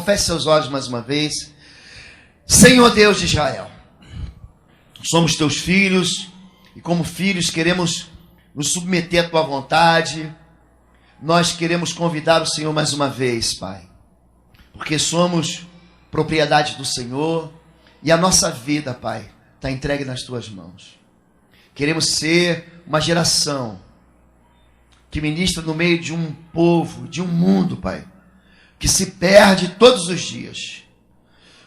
Feche seus olhos mais uma vez. Senhor Deus de Israel, somos teus filhos e como filhos queremos nos submeter à tua vontade. Nós queremos convidar o Senhor mais uma vez, Pai, porque somos propriedade do Senhor e a nossa vida, Pai, está entregue nas tuas mãos. Queremos ser uma geração que ministra no meio de um povo, de um mundo, Pai, que se perde todos os dias.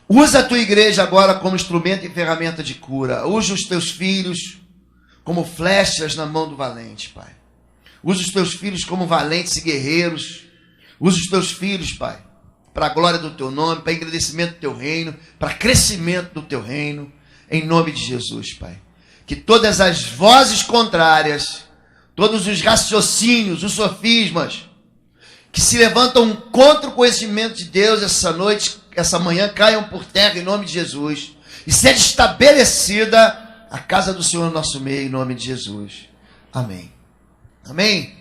Usa a tua igreja agora como instrumento e ferramenta de cura. Usa os teus filhos como flechas na mão do valente, Pai. Usa os teus filhos como valentes e guerreiros. Usa os teus filhos, Pai, para a glória do teu nome, para engrandecimento do teu reino, para crescimento do teu reino, em nome de Jesus, Pai. Que todas as vozes contrárias, todos os raciocínios, os sofismas, que se levantam contra o conhecimento de Deus essa noite, essa manhã, caiam por terra em nome de Jesus. E seja estabelecida a casa do Senhor no nosso meio, em nome de Jesus. Amém. Amém?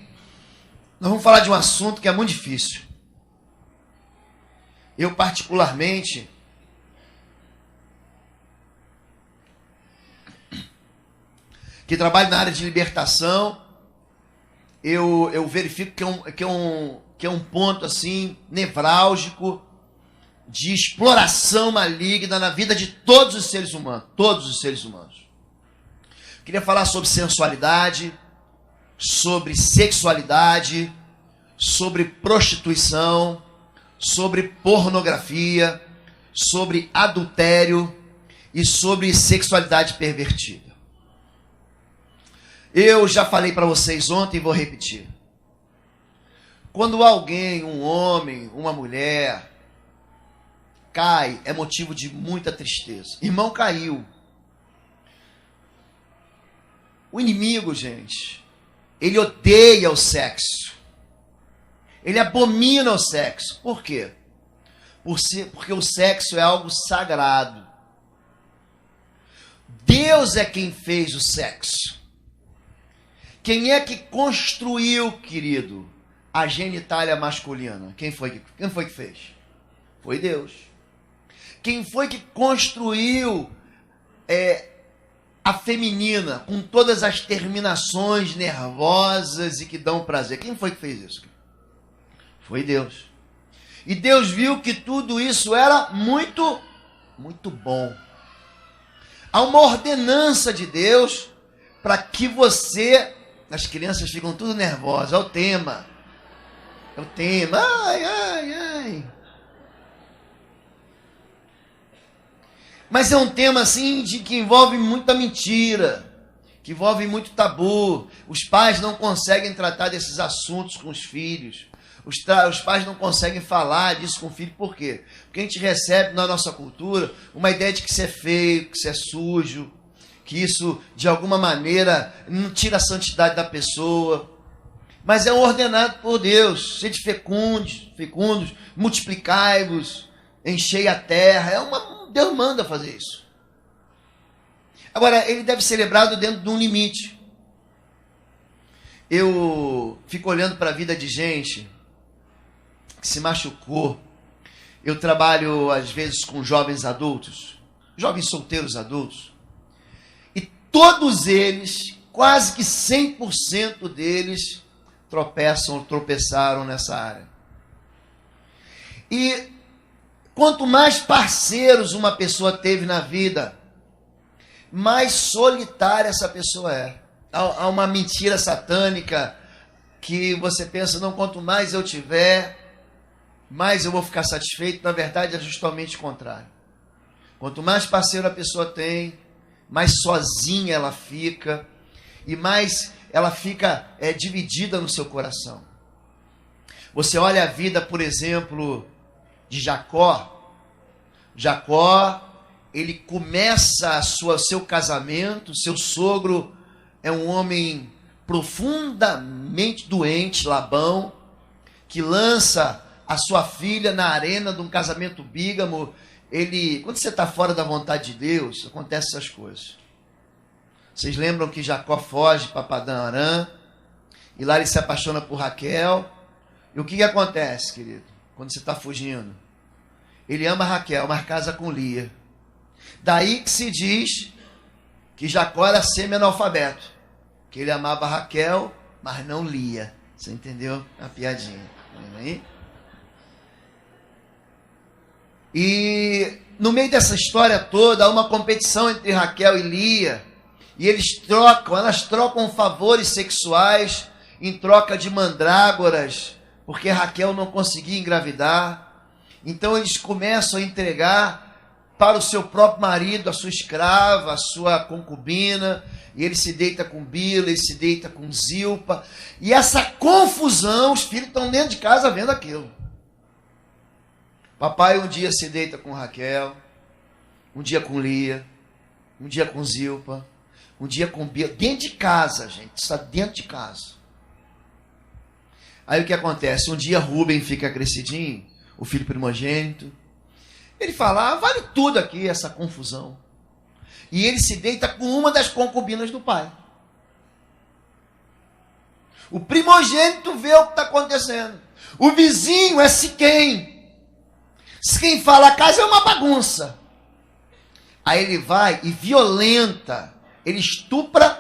Nós vamos falar de um assunto que é muito difícil. Eu, particularmente, que trabalho na área de libertação, eu verifico que é um ponto assim nevrálgico de exploração maligna na vida de todos os seres humanos. Todos os seres humanos. Queria falar sobre sensualidade, sobre sexualidade, sobre prostituição, sobre pornografia, sobre adultério e sobre sexualidade pervertida. Eu já falei para vocês ontem e vou repetir. Quando alguém, um homem, uma mulher, cai, é motivo de muita tristeza. Irmão caiu. O inimigo, gente, ele odeia o sexo. Ele abomina o sexo. Por quê? Porque o sexo é algo sagrado. Deus é quem fez o sexo. Quem é que construiu, querido, a genitália masculina? Quem foi que fez? Foi Deus. Quem foi que construiu a feminina com todas as terminações nervosas e que dão prazer? Quem foi que fez isso? Foi Deus. E Deus viu que tudo isso era muito, muito bom. Há uma ordenança de Deus para que você... As crianças ficam tudo nervosas. É o tema. É o tema. Ai, ai, ai. Mas é um tema assim que envolve muita mentira, que envolve muito tabu. Os pais não conseguem tratar desses assuntos com os filhos. Os pais não conseguem falar disso com o filho. Por quê? Porque a gente recebe na nossa cultura uma ideia de que isso é feio, que isso é sujo, que isso, de alguma maneira, não tira a santidade da pessoa. Mas é ordenado por Deus. Sede fecundos, multiplicai-vos, enchei a terra. Deus manda fazer isso. Agora, ele deve ser lembrado dentro de um limite. Eu fico olhando para a vida de gente que se machucou. Eu trabalho, às vezes, com jovens adultos, jovens solteiros adultos. Todos eles, quase que 100% deles, tropeçaram nessa área. E quanto mais parceiros uma pessoa teve na vida, mais solitária essa pessoa é. Há uma mentira satânica que você pensa, não, quanto mais eu tiver, mais eu vou ficar satisfeito. Na verdade, é justamente o contrário. Quanto mais parceiro a pessoa tem, mais sozinha ela fica e mais ela fica dividida no seu coração. Você olha a vida, por exemplo, de Jacó. Jacó, ele começa seu casamento, seu sogro é um homem profundamente doente, Labão, que lança a sua filha na arena de um casamento bígamo. Quando você está fora da vontade de Deus, acontecem essas coisas. Vocês lembram que Jacó foge para Padã-Arã, e lá ele se apaixona por Raquel. E o que acontece, querido, quando você está fugindo? Ele ama Raquel, mas casa com Lia. Daí que se diz que Jacó era semi-analfabeto, que ele amava Raquel, mas não Lia. Você entendeu? A piadinha. Aí? E no meio dessa história toda, há uma competição entre Raquel e Lia, e elas trocam favores sexuais em troca de mandrágoras, porque Raquel não conseguia engravidar. Então eles começam a entregar para o seu próprio marido, a sua escrava, a sua concubina, e ele se deita com Bila, ele se deita com Zilpa, e essa confusão, os filhos estão dentro de casa vendo aquilo. Papai um dia se deita com Raquel, um dia com Lia, um dia com Zilpa, um dia com Bila, dentro de casa, gente, está dentro de casa. Aí o que acontece? Um dia Rúben fica crescidinho, o filho primogênito, ele fala, vale tudo aqui essa confusão. E ele se deita com uma das concubinas do pai. O primogênito vê o que está acontecendo. O vizinho é Siquém. Siquém fala, a casa é uma bagunça. Aí ele vai e violenta, ele estupra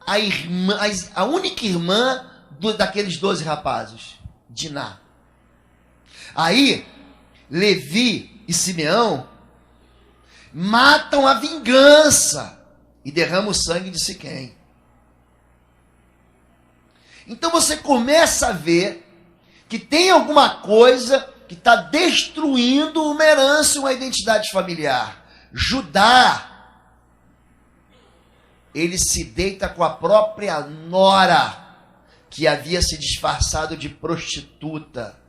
a irmã, a única irmã daqueles 12 rapazes, Diná. Aí, Levi e Simeão matam a vingança e derramam o sangue de Siquém. Então você começa a ver que tem alguma coisa que está destruindo uma herança, uma identidade familiar. Judá, ele se deita com a própria nora, que havia se disfarçado de prostituta.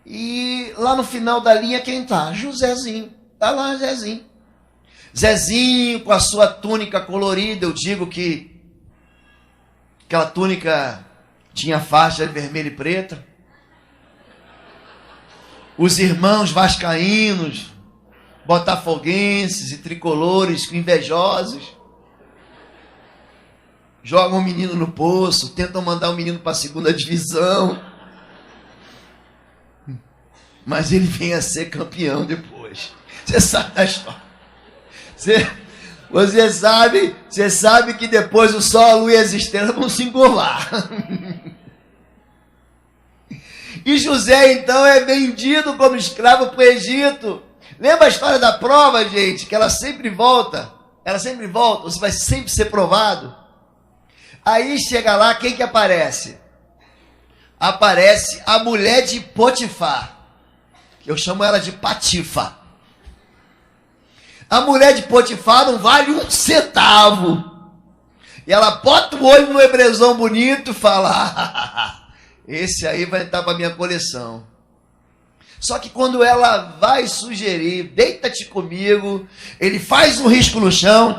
E lá no final da linha, quem está? Josézinho. Está lá Zezinho. Zezinho com a sua túnica colorida. Eu digo que aquela túnica tinha faixa vermelha e preta. Os irmãos vascaínos, botafoguenses e tricolores invejosos jogam o menino no poço, tentam mandar o menino para a segunda divisão. Mas ele vem a ser campeão depois. Você sabe da história. Você sabe que depois o sol, a lua e as estrelas vão se engolar. E José, então, é vendido como escravo para o Egito. Lembra a história da prova, gente? Que ela sempre volta. Você vai sempre ser provado. Aí chega lá, quem que aparece? Aparece a mulher de Potifar. Eu chamo ela de Patifa. A mulher de Potifar não vale um centavo. E ela bota o olho no hebrezão bonito e fala, esse aí vai entrar para minha coleção. Só que quando ela vai sugerir, deita-te comigo, ele faz um risco no chão,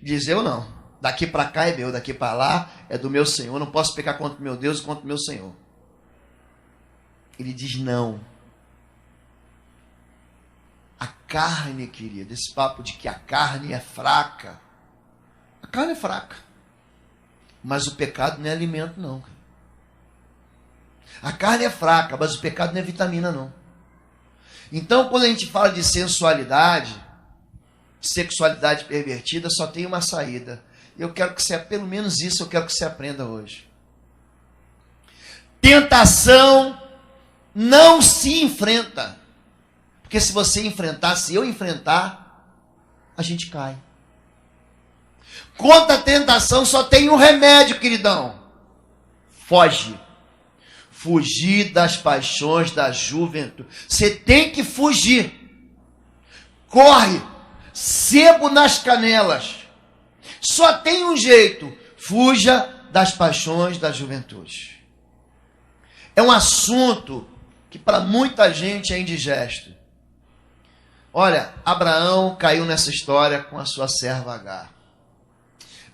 diz, eu não. Daqui para cá é meu, daqui para lá é do meu Senhor. Não posso pecar contra o meu Deus e contra o meu Senhor. Ele diz não. A carne, querido, esse papo de que a carne é fraca. A carne é fraca. Mas o pecado não é alimento, não. A carne é fraca, mas o pecado não é vitamina, não. Então, quando a gente fala de sensualidade, sexualidade pervertida, só tem uma saída. Eu quero que você, pelo menos isso eu quero que você aprenda hoje. Tentação não se enfrenta. Porque se você enfrentar, se eu enfrentar, a gente cai. Contra a tentação só tem um remédio, queridão. Foge. Fugir das paixões da juventude. Você tem que fugir. Corre. Sebo nas canelas. Só tem um jeito. Fuja das paixões da juventude. É um assunto que para muita gente é indigesto. Olha, Abraão caiu nessa história com a sua serva Agar.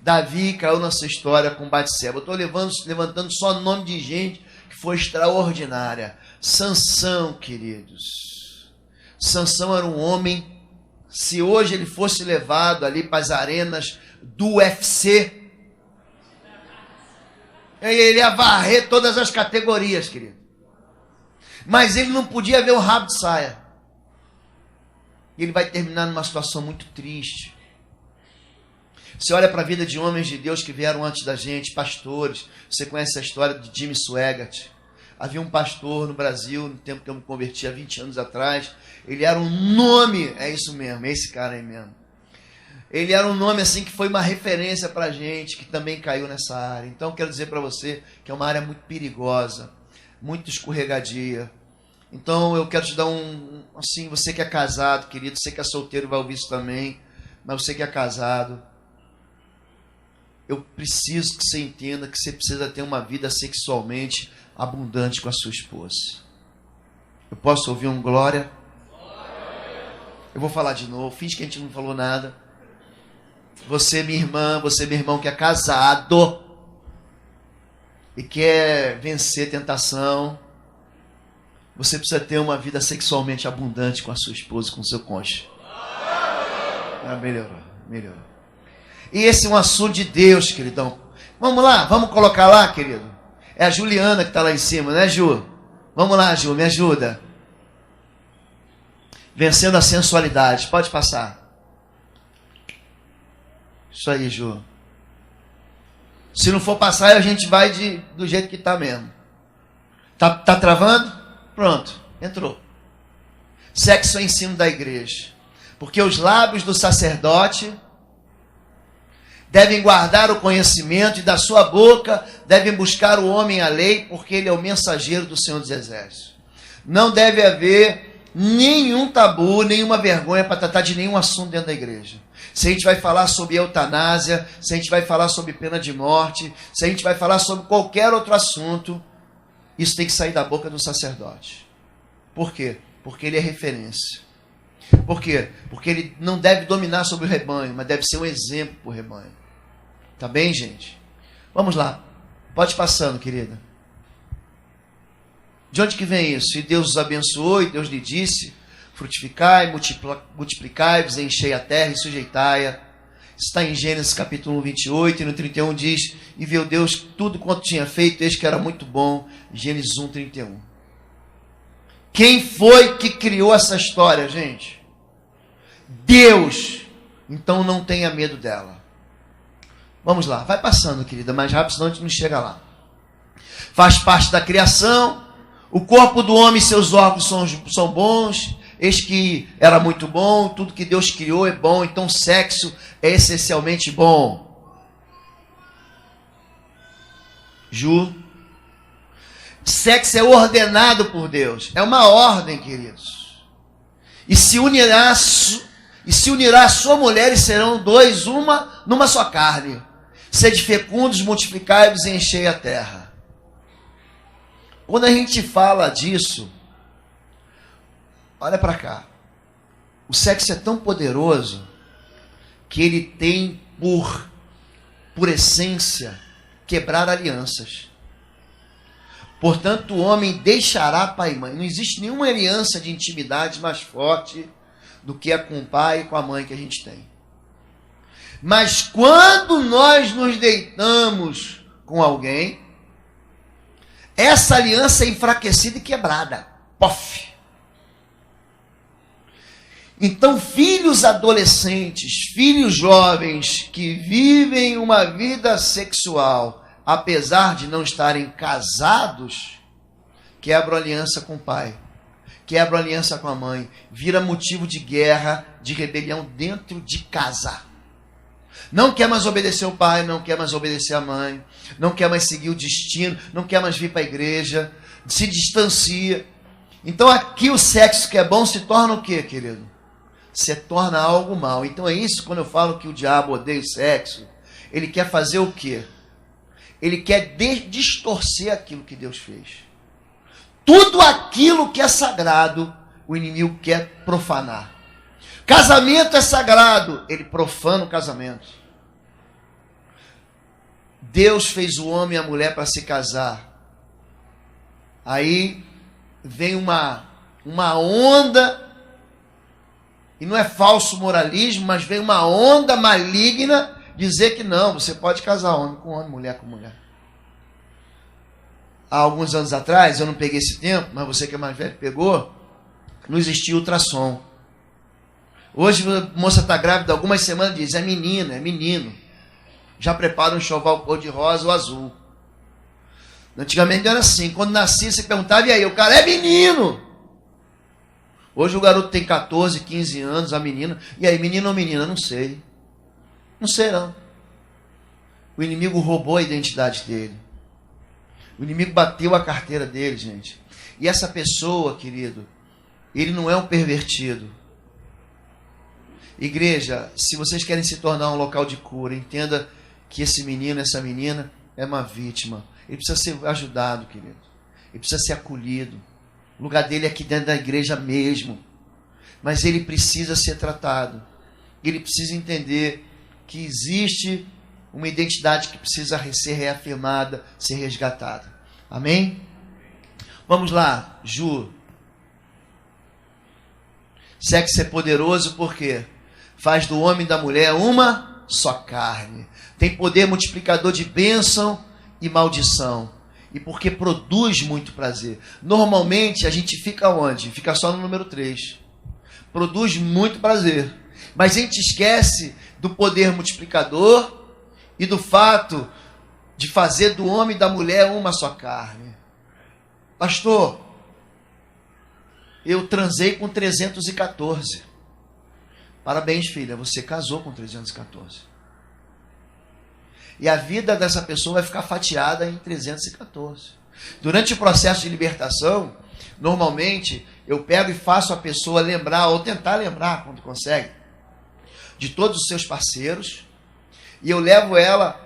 Davi caiu nessa história com Batseba. Eu estou levantando só nome de gente que foi extraordinária. Sansão, queridos. Sansão era um homem, se hoje ele fosse levado ali para as arenas do UFC, ele ia varrer todas as categorias, querido. Mas ele não podia ver o rabo de saia. E ele vai terminar numa situação muito triste. Você olha para a vida de homens de Deus que vieram antes da gente, pastores. Você conhece a história de Jimmy Swaggart. Havia um pastor no Brasil, no tempo que eu me converti, há 20 anos atrás. Ele era um nome, é isso mesmo, é esse cara aí mesmo. Ele era um nome assim que foi uma referência para a gente, que também caiu nessa área. Então quero dizer para você que é uma área muito perigosa, muito escorregadia. Então eu quero te dar assim, você que é casado, querido, você que é solteiro vai ouvir isso também, mas você que é casado, eu preciso que você entenda que você precisa ter uma vida sexualmente abundante com a sua esposa. Eu posso ouvir um glória? Eu vou falar de novo, finge que a gente não falou nada. Você, minha irmã, você, meu irmão, que é casado e quer vencer tentação, você precisa ter uma vida sexualmente abundante com a sua esposa e com o seu cônjuge. Melhorou. E esse é um assunto de Deus, queridão. Vamos lá, vamos colocar lá, querido. É a Juliana que está lá em cima, né, Ju? Vamos lá, Ju, me ajuda. Vencendo a sensualidade. Pode passar. Isso aí, Ju. Se não for passar, a gente vai do jeito que está mesmo. Tá travando? Pronto, entrou. Sexo é ensino da igreja. Porque os lábios do sacerdote devem guardar o conhecimento, e da sua boca devem buscar o homem a lei, porque ele é o mensageiro do Senhor dos Exércitos. Não deve haver nenhum tabu, nenhuma vergonha para tratar de nenhum assunto dentro da igreja. Se a gente vai falar sobre eutanásia, se a gente vai falar sobre pena de morte, se a gente vai falar sobre qualquer outro assunto, isso tem que sair da boca do sacerdote. Por quê? Porque ele é referência. Por quê? Porque ele não deve dominar sobre o rebanho, mas deve ser um exemplo para o rebanho. Tá bem, gente? Vamos lá. Pode ir passando, querida. De onde que vem isso? E Deus os abençoou, e Deus lhe disse: frutificai, multiplicai-vos, enchei a terra e sujeitai-a. Está em Gênesis capítulo 28, e no 31 diz: e viu Deus tudo quanto tinha feito, eis que era muito bom. Gênesis 1, 31. Quem foi que criou essa história, gente? Deus. Então não tenha medo dela. Vamos lá, vai passando, querida, mais rápido, senão a gente não chega lá. Faz parte da criação. O corpo do homem e seus órgãos são bons. Eis que era muito bom. Tudo que Deus criou é bom. Então sexo é essencialmente bom. Ju. Sexo é ordenado por Deus. É uma ordem, queridos. E se unirá a sua mulher, e serão dois, numa só carne. Sede fecundos, multiplicai-vos e enchei a terra. Quando a gente fala disso, olha para cá. O sexo é tão poderoso que ele tem por essência quebrar alianças. Portanto, o homem deixará pai e mãe. Não existe nenhuma aliança de intimidade mais forte do que a com o pai e com a mãe que a gente tem. Mas quando nós nos deitamos com alguém, essa aliança é enfraquecida e quebrada. Pof! Então, filhos adolescentes, filhos jovens que vivem uma vida sexual, apesar de não estarem casados, quebram aliança com o pai, quebram aliança com a mãe, vira motivo de guerra, de rebelião dentro de casa. Não quer mais obedecer o pai, não quer mais obedecer a mãe, não quer mais seguir o destino, não quer mais vir para a igreja, se distancia. Então aqui o sexo que é bom se torna o quê, querido? Se torna algo mal. Então é isso quando eu falo que o diabo odeia o sexo. Ele quer fazer o quê? Ele quer distorcer aquilo que Deus fez. Tudo aquilo que é sagrado, o inimigo quer profanar. Casamento é sagrado, ele profana o casamento. Deus fez o homem e a mulher para se casar. Aí vem uma onda, e não é falso moralismo, mas vem uma onda maligna dizer que não, você pode casar homem com homem, mulher com mulher. há alguns anos atrás, eu não peguei esse tempo, mas você que é mais velho pegou, não existia ultrassom. Hoje a moça está grávida, algumas semanas diz, é menina, é menino. Já prepara um enxoval cor-de-rosa ou azul. Antigamente era assim, quando nascia você perguntava, e aí, o cara é menino. Hoje o garoto tem 14, 15 anos, a menina, e aí, menino ou menina? Não sei. Não sei não. O inimigo roubou a identidade dele. O inimigo bateu a carteira dele, gente. E essa pessoa, querido, ele não é um pervertido. Igreja, se vocês querem se tornar um local de cura, entenda que esse menino, essa menina é uma vítima. Ele precisa ser ajudado, querido. Ele precisa ser acolhido. O lugar dele é aqui dentro da igreja mesmo. Mas ele precisa ser tratado. Ele precisa entender que existe uma identidade que precisa ser reafirmada, ser resgatada. Amém? Vamos lá, Ju. Sexo é poderoso porque faz do homem e da mulher uma só carne. Tem poder multiplicador de bênção e maldição. E porque produz muito prazer. Normalmente a gente fica onde? Fica só no número 3. Produz muito prazer. Mas a gente esquece do poder multiplicador e do fato de fazer do homem e da mulher uma só carne. Pastor, eu transei com 314. Parabéns, filha, você casou com 314. E a vida dessa pessoa vai ficar fatiada em 314. Durante o processo de libertação, normalmente eu pego e faço a pessoa lembrar, ou tentar lembrar, quando consegue, de todos os seus parceiros, e eu levo ela,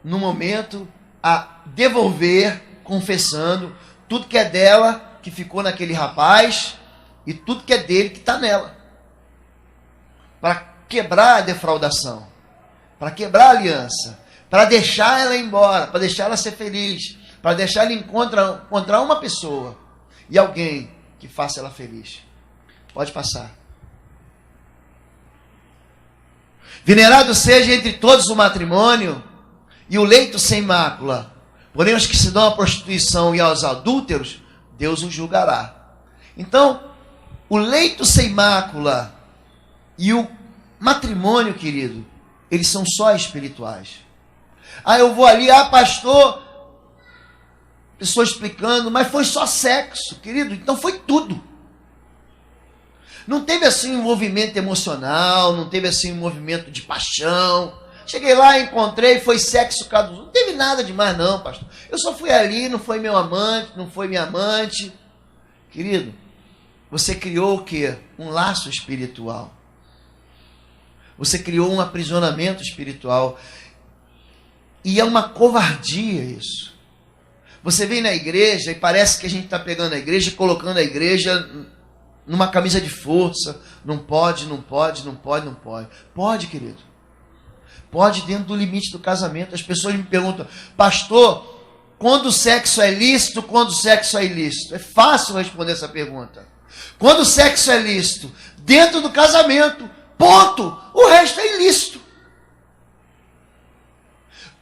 no momento, a devolver, confessando, tudo que é dela, que ficou naquele rapaz, e tudo que é dele, que está nela. Para quebrar a defraudação, para quebrar a aliança, para deixar ela ir embora, para deixar ela ser feliz, para deixar ela encontrar uma pessoa e alguém que faça ela feliz. Pode passar. Venerado seja entre todos o matrimônio e o leito sem mácula. Porém, os que se dão à prostituição e aos adúlteros, Deus os julgará. Então, o leito sem mácula e o matrimônio, querido, eles são só espirituais. Eu vou ali, pastor, pessoa explicando, mas foi só sexo, querido, então foi tudo. Não teve assim um envolvimento emocional, não teve assim um movimento de paixão. Cheguei lá, encontrei, foi sexo cada um. Não teve nada demais não, pastor. Eu só fui ali, não foi meu amante, não foi minha amante. Querido, você criou o quê? Um laço espiritual. Você criou um aprisionamento espiritual. E é uma covardia isso. Você vem na igreja e parece que a gente está pegando a igreja e colocando a igreja numa camisa de força. Não pode, não pode, não pode, não pode. Pode, querido. Pode dentro do limite do casamento. As pessoas me perguntam, pastor, quando o sexo é lícito, quando o sexo é ilícito? É fácil responder essa pergunta. Quando o sexo é lícito, dentro do casamento, ponto. O resto é ilícito.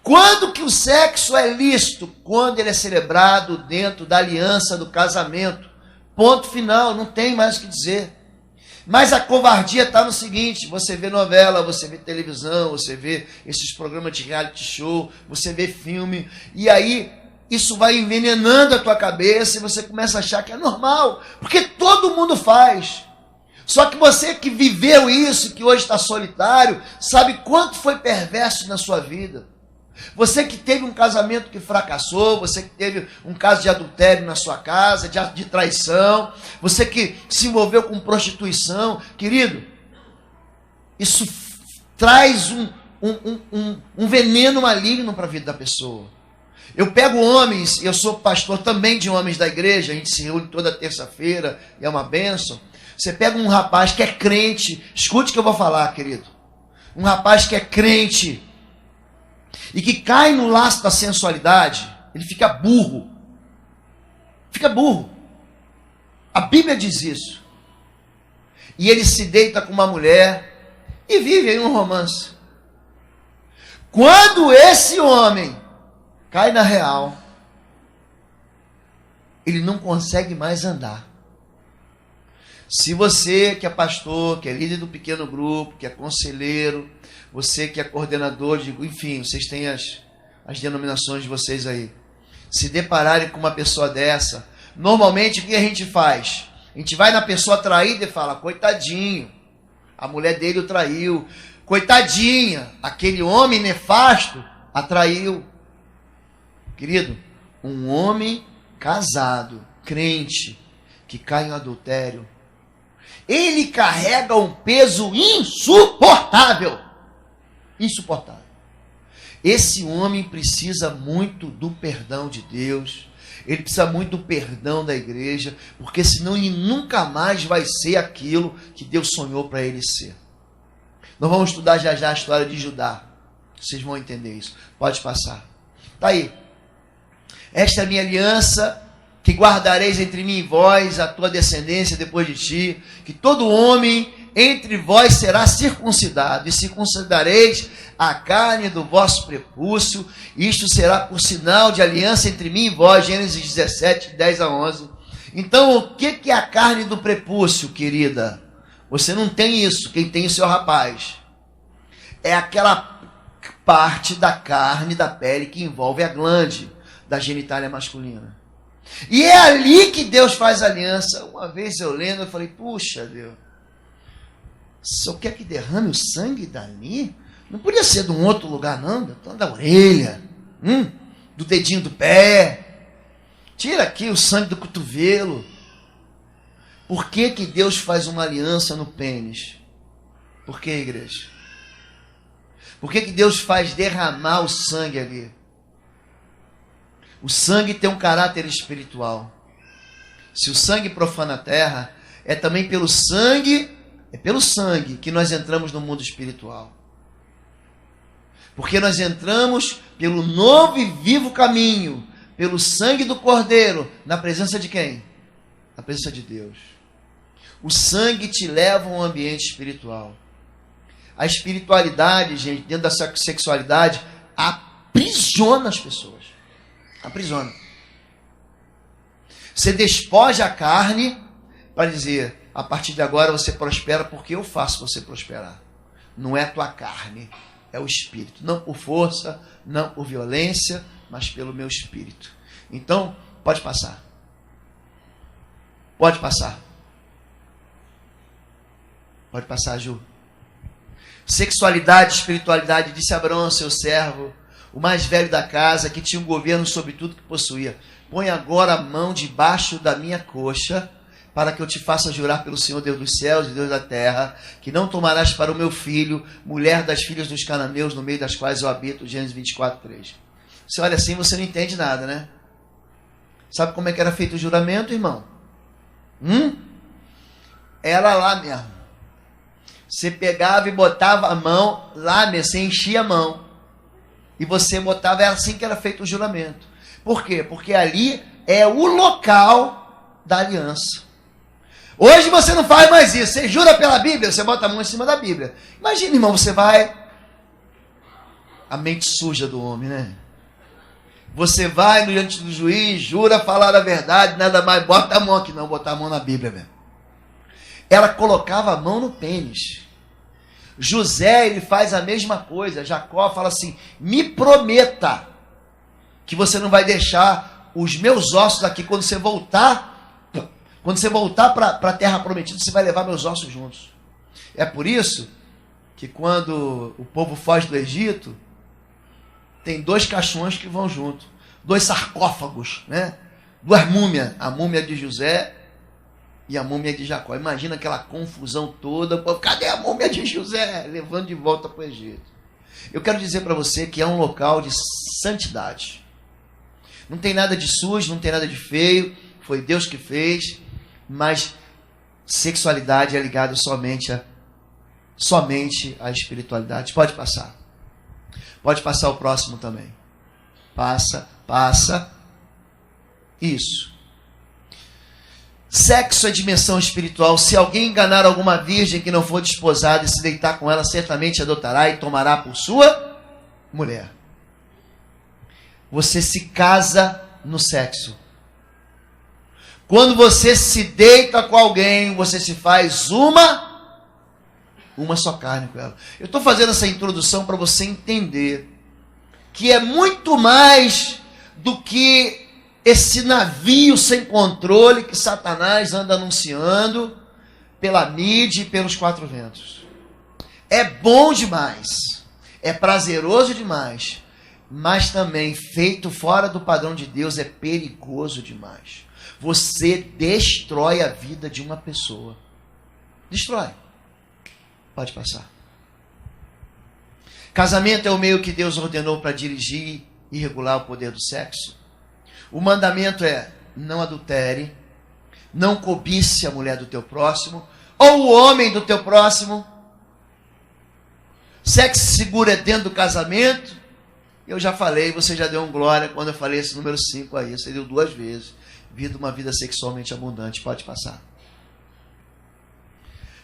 Quando que o sexo é lícito? Quando ele é celebrado dentro da aliança do casamento. Ponto final, não tem mais o que dizer. Mas a covardia está no seguinte, você vê novela, você vê televisão, você vê esses programas de reality show, você vê filme, e aí isso vai envenenando a tua cabeça e você começa a achar que é normal, porque todo mundo faz. Só que você que viveu isso, que hoje está solitário, sabe quanto foi perverso na sua vida. Você que teve um casamento que fracassou, você que teve um caso de adultério na sua casa, de traição, você que se envolveu com prostituição, querido, isso traz um veneno maligno para a vida da pessoa. Eu pego homens, eu sou pastor também de homens da igreja, a gente se reúne toda terça-feira, e é uma bênção. Você pega um rapaz que é crente, escute o que eu vou falar, querido. Um rapaz que é crente, e que cai no laço da sensualidade, ele fica burro. Fica burro. A Bíblia diz isso. E ele se deita com uma mulher e vive em um romance. Quando esse homem cai na real, ele não consegue mais andar. Se você que é pastor, que é líder do pequeno grupo, que é conselheiro, você que é coordenador, enfim, vocês têm as denominações de vocês aí, se depararem com uma pessoa dessa, normalmente o que a gente faz? A gente vai na pessoa traída e fala, coitadinho, a mulher dele o traiu, coitadinha, aquele homem nefasto a traiu. Querido, um homem casado, crente, que cai em adultério, ele carrega um peso insuportável. Insuportável. Esse homem precisa muito do perdão de Deus, ele precisa muito do perdão da igreja, porque senão ele nunca mais vai ser aquilo que Deus sonhou para ele ser. Nós vamos estudar já já a história de Judá. Vocês vão entender isso. Pode passar. Está aí. Esta é a minha aliança, que guardareis entre mim e vós, a tua descendência depois de ti, que todo homem entre vós será circuncidado, e circuncidareis a carne do vosso prepúcio, isto será por sinal de aliança entre mim e vós, Gênesis 17, 10 a 11. Então, o que é a carne do prepúcio, querida? Você não tem isso, quem tem isso é o rapaz. É aquela parte da carne, da pele, que envolve a glande da genitália masculina. E é ali que Deus faz aliança. Uma vez eu lendo, eu falei, puxa Deus, só quer que derrame o sangue dali? Não podia ser de um outro lugar não, da orelha, do dedinho do pé, tira aqui o sangue do cotovelo. Por que que Deus faz uma aliança no pênis? Por que, igreja? Por que que Deus faz derramar o sangue ali? O sangue tem um caráter espiritual. Se o sangue profana a terra, é também pelo sangue que nós entramos no mundo espiritual. Porque nós entramos pelo novo e vivo caminho, pelo sangue do Cordeiro, na presença de quem? Na presença de Deus. O sangue te leva a um ambiente espiritual. A espiritualidade, gente, dentro da sexualidade, aprisiona as pessoas. Aprisiona. Você despoja a carne para dizer, a partir de agora você prospera porque eu faço você prosperar. Não é a tua carne, é o espírito. Não por força, não por violência, mas pelo meu espírito. Então, pode passar. Pode passar. Pode passar, Ju. Sexualidade, espiritualidade, disse Abraão ao seu servo, o mais velho da casa, que tinha um governo sobre tudo que possuía. Põe agora a mão debaixo da minha coxa, para que eu te faça jurar pelo Senhor Deus dos céus e Deus da terra, que não tomarás para o meu filho, mulher das filhas dos cananeus, no meio das quais eu habito. Gênesis 24, 3. Você olha assim, você não entende nada, né? Sabe como é que era feito o juramento, irmão? Era lá mesmo. Você pegava e botava a mão lá mesmo, você enchia a mão. E você botava, era assim que era feito o juramento. Por quê? Porque ali é o local da aliança. Hoje você não faz mais isso. Você jura pela Bíblia, você bota a mão em cima da Bíblia. Imagina, irmão, você vai... A mente suja do homem, né? Você vai diante do juiz, jura falar a verdade, nada mais, bota a mão aqui. Não, botar a mão na Bíblia mesmo. Ela colocava a mão no pênis. José, ele faz a mesma coisa. Jacó fala assim, me prometa que você não vai deixar os meus ossos aqui. Quando você voltar para a terra prometida, você vai levar meus ossos juntos. É por isso que quando o povo foge do Egito, tem 2 caixões que vão junto. 2 sarcófagos, né? 2 múmias. A múmia de José e a múmia de Jacó. Imagina aquela confusão toda. Pô, cadê a múmia de José? Levando de volta para o Egito. Eu quero dizer para você que é um local de santidade. Não tem nada de sujo, não tem nada de feio. Foi Deus que fez. Mas sexualidade é ligada somente à espiritualidade. Pode passar. Pode passar o próximo também. Passa. Isso. Sexo é dimensão espiritual. Se alguém enganar alguma virgem que não for desposada e se deitar com ela, certamente adotará e tomará por sua mulher. Você se casa no sexo. Quando você se deita com alguém, você se faz uma só carne com ela. Eu estou fazendo essa introdução para você entender que é muito mais do que esse navio sem controle que Satanás anda anunciando pela mídia e pelos quatro ventos. É bom demais, é prazeroso demais, mas também feito fora do padrão de Deus é perigoso demais. Você destrói a vida de uma pessoa. Destrói. Pode passar. Casamento é o meio que Deus ordenou para dirigir e regular o poder do sexo. O mandamento é: não adultere, não cobice a mulher do teu próximo, ou o homem do teu próximo. Sexo seguro é dentro do casamento. Eu já falei, você já deu um glória quando eu falei esse número 5 aí. Você deu 2 vezes. Vida uma vida sexualmente abundante. Pode passar.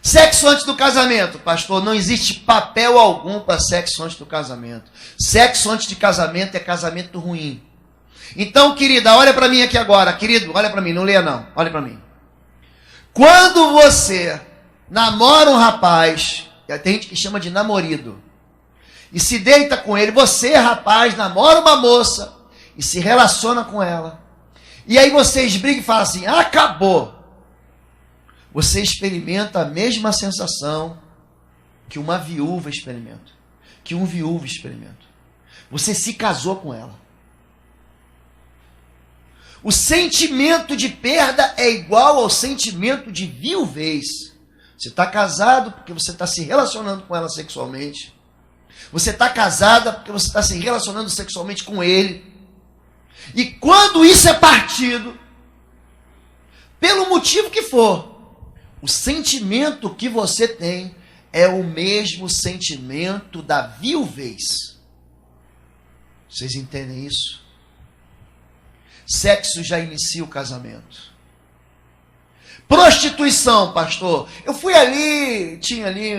Sexo antes do casamento, pastor, não existe papel algum para sexo antes do casamento. Sexo antes de casamento é casamento ruim. Então, querida, olha para mim aqui agora. Querido, olha para mim, não leia não. Olha para mim. Quando você namora um rapaz, tem gente que chama de namorido, e se deita com ele, você, rapaz, namora uma moça e se relaciona com ela. E aí vocês brigam e falam assim: acabou. Você experimenta a mesma sensação que uma viúva experimenta, que um viúvo experimenta. Você se casou com ela. O sentimento de perda é igual ao sentimento de viuvez. Você está casado porque você está se relacionando com ela sexualmente. Você está casada porque você está se relacionando sexualmente com ele. E quando isso é partido, pelo motivo que for, o sentimento que você tem é o mesmo sentimento da viuvez. Vocês entendem isso? Sexo já inicia o casamento. Prostituição, pastor. Eu fui ali, tinha ali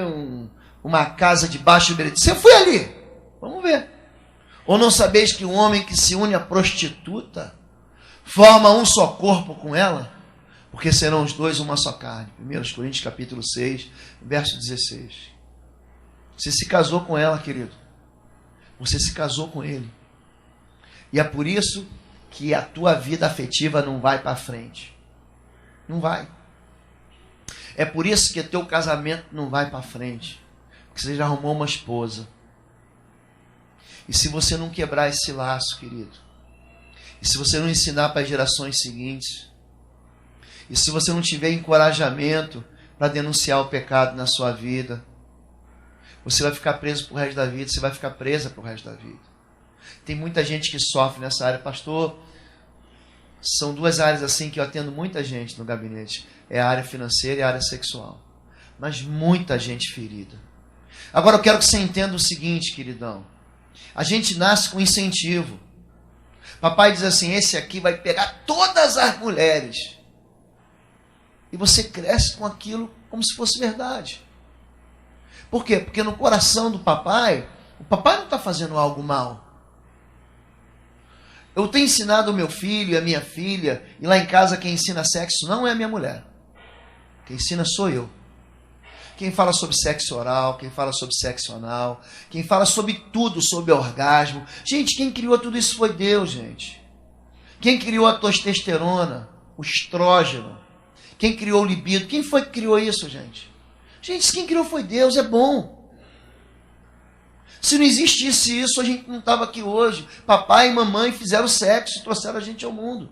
uma casa de baixo benedito. Você foi ali? Vamos ver. Ou não sabeis que um homem que se une à prostituta forma um só corpo com ela? Porque serão os dois uma só carne. 1 Coríntios capítulo 6, verso 16. Você se casou com ela, querido. Você se casou com ele. E é por isso que a tua vida afetiva não vai para frente. Não vai. É por isso que teu casamento não vai para frente. Porque você já arrumou uma esposa. E se você não quebrar esse laço, querido, e se você não ensinar para as gerações seguintes, e se você não tiver encorajamento para denunciar o pecado na sua vida, você vai ficar preso pro resto da vida, você vai ficar presa pro resto da vida. Tem muita gente que sofre nessa área. Pastor, são 2 áreas assim que eu atendo muita gente no gabinete. É a área financeira e a área sexual. Mas muita gente ferida. Agora eu quero que você entenda o seguinte, queridão. A gente nasce com incentivo. Papai diz assim: esse aqui vai pegar todas as mulheres. E você cresce com aquilo como se fosse verdade. Por quê? Porque no coração do papai, o papai não está fazendo algo mal. Eu tenho ensinado o meu filho e a minha filha, e lá em casa quem ensina sexo não é a minha mulher. Quem ensina sou eu. Quem fala sobre sexo oral, quem fala sobre sexo anal, quem fala sobre tudo, sobre orgasmo. Gente, quem criou tudo isso foi Deus, gente. Quem criou a testosterona, o estrógeno, quem criou o libido, quem foi que criou isso, gente? Gente, quem criou foi Deus, é bom. Se não existisse isso, a gente não estava aqui hoje. Papai e mamãe fizeram sexo e trouxeram a gente ao mundo.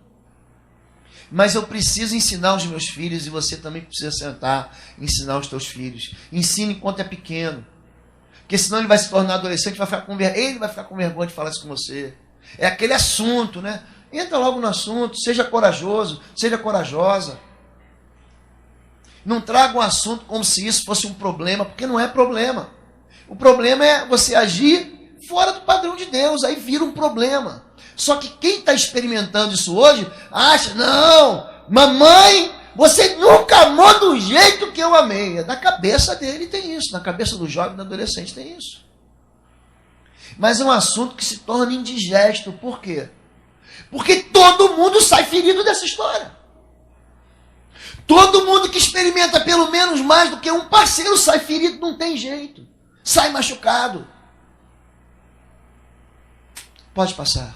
Mas eu preciso ensinar os meus filhos, e você também precisa sentar e ensinar os teus filhos. Ensine enquanto é pequeno. Porque senão ele vai se tornar adolescente, ele vai ficar com vergonha de falar isso com você. É aquele assunto, né? Entra logo no assunto, seja corajoso, seja corajosa. Não traga um assunto como se isso fosse um problema, porque não é problema. O problema é você agir fora do padrão de Deus, aí vira um problema. Só que quem está experimentando isso hoje, acha: não, mamãe, você nunca amou do jeito que eu amei. Na cabeça dele tem isso, na cabeça do jovem e do adolescente tem isso. Mas é um assunto que se torna indigesto. Por quê? Porque todo mundo sai ferido dessa história. Todo mundo que experimenta pelo menos mais do que um parceiro sai ferido, não tem jeito. Sai machucado. Pode passar.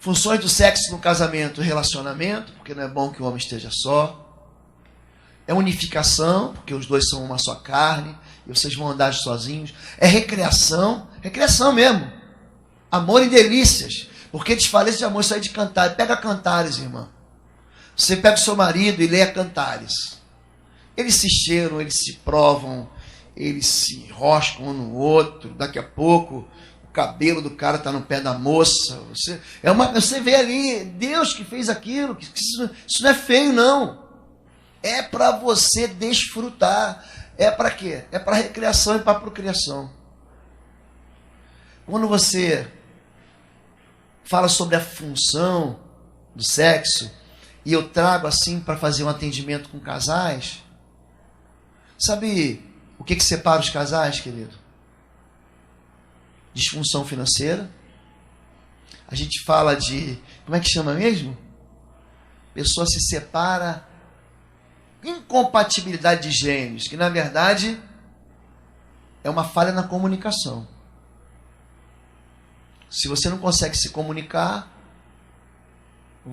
Funções do sexo no casamento: relacionamento, porque não é bom que o homem esteja só. É unificação, porque os dois são uma só carne e vocês vão andar sozinhos. É recreação, recreação mesmo. Amor e delícias, porque desfalece de amor, isso aí de Cantares. Pega Cantares, irmã. Você pega o seu marido e lê Cantares. Eles se cheiram, eles se provam, eles se enroscam um no outro. Daqui a pouco o cabelo do cara está no pé da moça. Você vê ali, Deus que fez aquilo. Isso não é feio, não. É para você desfrutar. É para quê? É para recreação e para procriação. Quando você fala sobre a função do sexo, e eu trago assim para fazer um atendimento com casais, sabe o que separa os casais, querido? Disfunção financeira. A gente fala de, como é que chama mesmo? Pessoa se separa, incompatibilidade de gênios, que na verdade é uma falha na comunicação. Se você não consegue se comunicar, o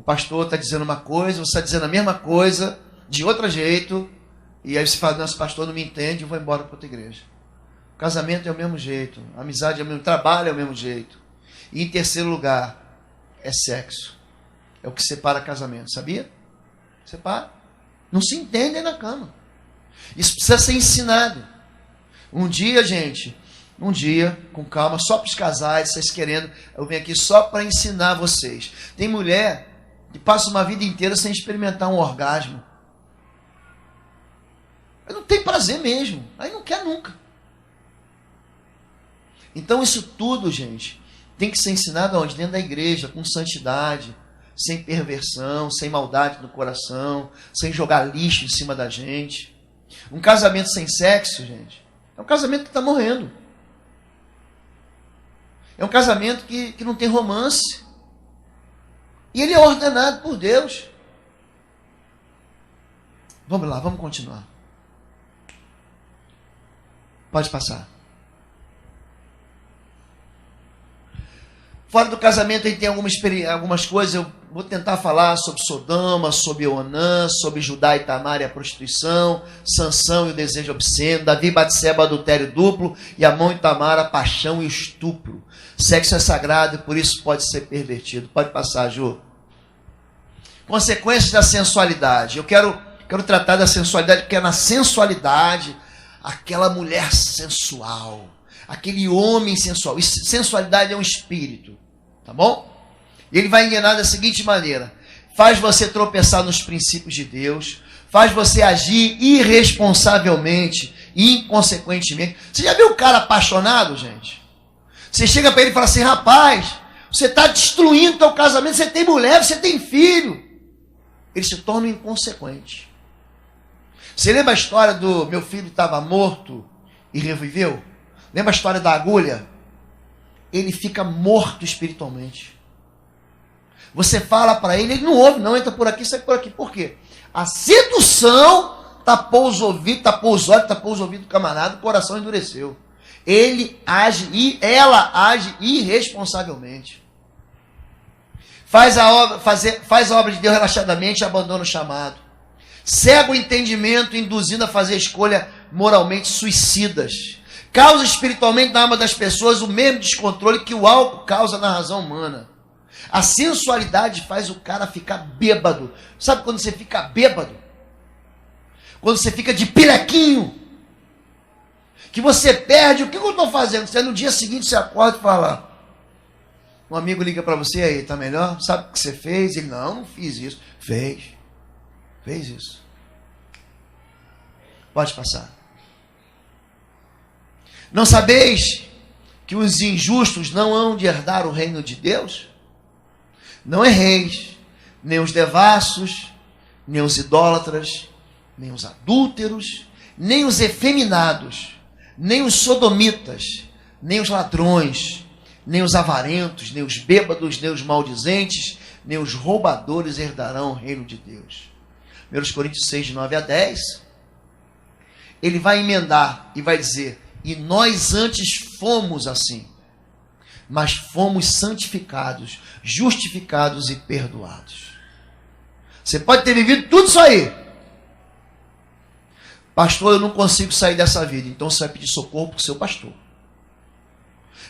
pastor está dizendo uma coisa, você está dizendo a mesma coisa, de outro jeito, e aí você fala, nosso pastor não me entende, eu vou embora para outra igreja. O casamento é o mesmo jeito, a amizade é o mesmo, o trabalho é o mesmo jeito. E em terceiro lugar, é sexo. É o que separa casamento, sabia? Separa. Não se entendem na cama. Isso precisa ser ensinado. Um dia, com calma, só para os casais, vocês querendo, eu venho aqui só para ensinar vocês. Tem mulher que passa uma vida inteira sem experimentar um orgasmo. Não tem prazer mesmo, aí não quer nunca. Então isso tudo, gente, tem que ser ensinado onde? Dentro da igreja, com santidade, sem perversão, sem maldade no coração, sem jogar lixo em cima da gente. Um casamento sem sexo, gente, é um casamento que está morrendo. É um casamento que não tem romance. E ele é ordenado por Deus. Vamos lá, vamos continuar. Pode passar. Fora do casamento, aí tem algumas coisas. Eu vou tentar falar sobre Sodoma, sobre Onã, sobre Judá e Tamar e a prostituição, Sansão e o desejo obsceno, Davi e Batseba, adultério duplo, e Amon e Tamar, a paixão e o estupro. Sexo é sagrado e por isso pode ser pervertido. Pode passar, Ju. Consequências da sensualidade. Eu quero tratar da sensualidade, porque é na sensualidade, aquela mulher sensual, aquele homem sensual. Sensualidade é um espírito, tá bom? E ele vai enganar da seguinte maneira: faz você tropeçar nos princípios de Deus, faz você agir irresponsavelmente, inconsequentemente. Você já viu o cara apaixonado, gente? Você chega para ele e fala assim: rapaz, você está destruindo o teu casamento, você tem mulher, você tem filho. Ele se torna inconsequente. Você lembra a história do meu filho estava morto e reviveu? Lembra a história da agulha? Ele fica morto espiritualmente. Você fala para ele ouve, não, entra por aqui, sai por aqui. Por quê? A sedução tapou os ouvidos, tapou os olhos, tapou os ouvidos do camarada, o coração endureceu. Ele age e ela age irresponsavelmente. Faz a obra de Deus relaxadamente e abandona o chamado. Cega o entendimento, induzindo a fazer escolha moralmente suicidas. Causa espiritualmente na alma das pessoas o mesmo descontrole que o álcool causa na razão humana. A sensualidade faz o cara ficar bêbado. Sabe quando você fica bêbado? Quando você fica de pirequinho. Que você perde, o que eu estou fazendo? Você no dia seguinte você acorda e fala... Um amigo liga para você, aí, tá melhor? Sabe o que você fez? Ele, não fiz isso. Fez isso. Pode passar. Não sabeis que os injustos não hão de herdar o reino de Deus? Não erreis, nem os devassos, nem os idólatras, nem os adúlteros, nem os efeminados, nem os sodomitas, nem os ladrões, nem os avarentos, nem os bêbados, nem os maldizentes, nem os roubadores herdarão o reino de Deus. 1 Coríntios 6, de 9 a 10, ele vai emendar e vai dizer: e nós antes fomos assim, mas fomos santificados, justificados e perdoados. Você pode ter vivido tudo isso aí. Pastor, eu não consigo sair dessa vida. Então você vai pedir socorro para o seu pastor.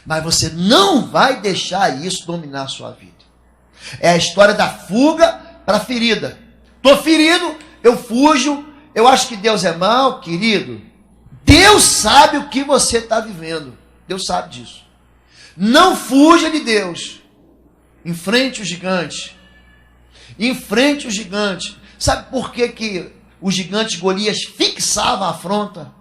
Mas você não vai deixar isso dominar a sua vida. É a história da fuga para a ferida. Estou ferido, eu fujo, eu acho que Deus é mau, querido. Deus sabe o que você está vivendo. Deus sabe disso. Não fuja de Deus. Enfrente o gigante. Enfrente o gigante. Sabe por que o gigante Golias fixava a afronta?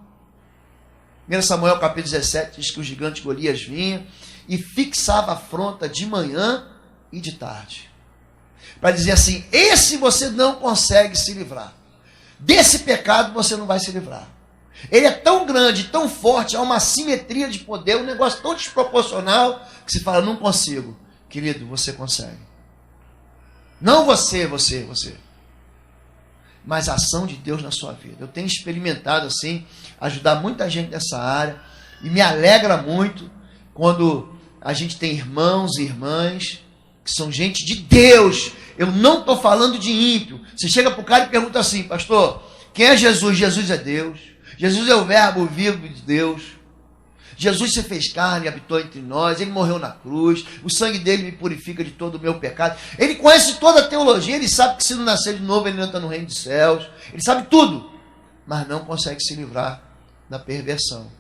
1 Samuel capítulo 17 diz que o gigante Golias vinha e fixava a afronta de manhã e de tarde. Para dizer assim: esse você não consegue se livrar. Desse pecado você não vai se livrar. Ele é tão grande, tão forte, há uma simetria de poder, um negócio tão desproporcional, que se fala: não consigo. Querido, você consegue. Não você. Mas a ação de Deus na sua vida. Eu tenho experimentado assim, ajudar muita gente nessa área, e me alegra muito quando a gente tem irmãos e irmãs que são gente de Deus. Eu não estou falando de ímpio. Você chega para o cara e pergunta assim: pastor, quem é Jesus? Jesus é Deus. Jesus é o verbo vivo de Deus. Jesus se fez carne e habitou entre nós. Ele morreu na cruz. O sangue dele me purifica de todo o meu pecado. Ele conhece toda a teologia. Ele sabe que se não nascer de novo, ele não entra no reino dos céus. Ele sabe tudo. Mas não consegue se livrar da perversão.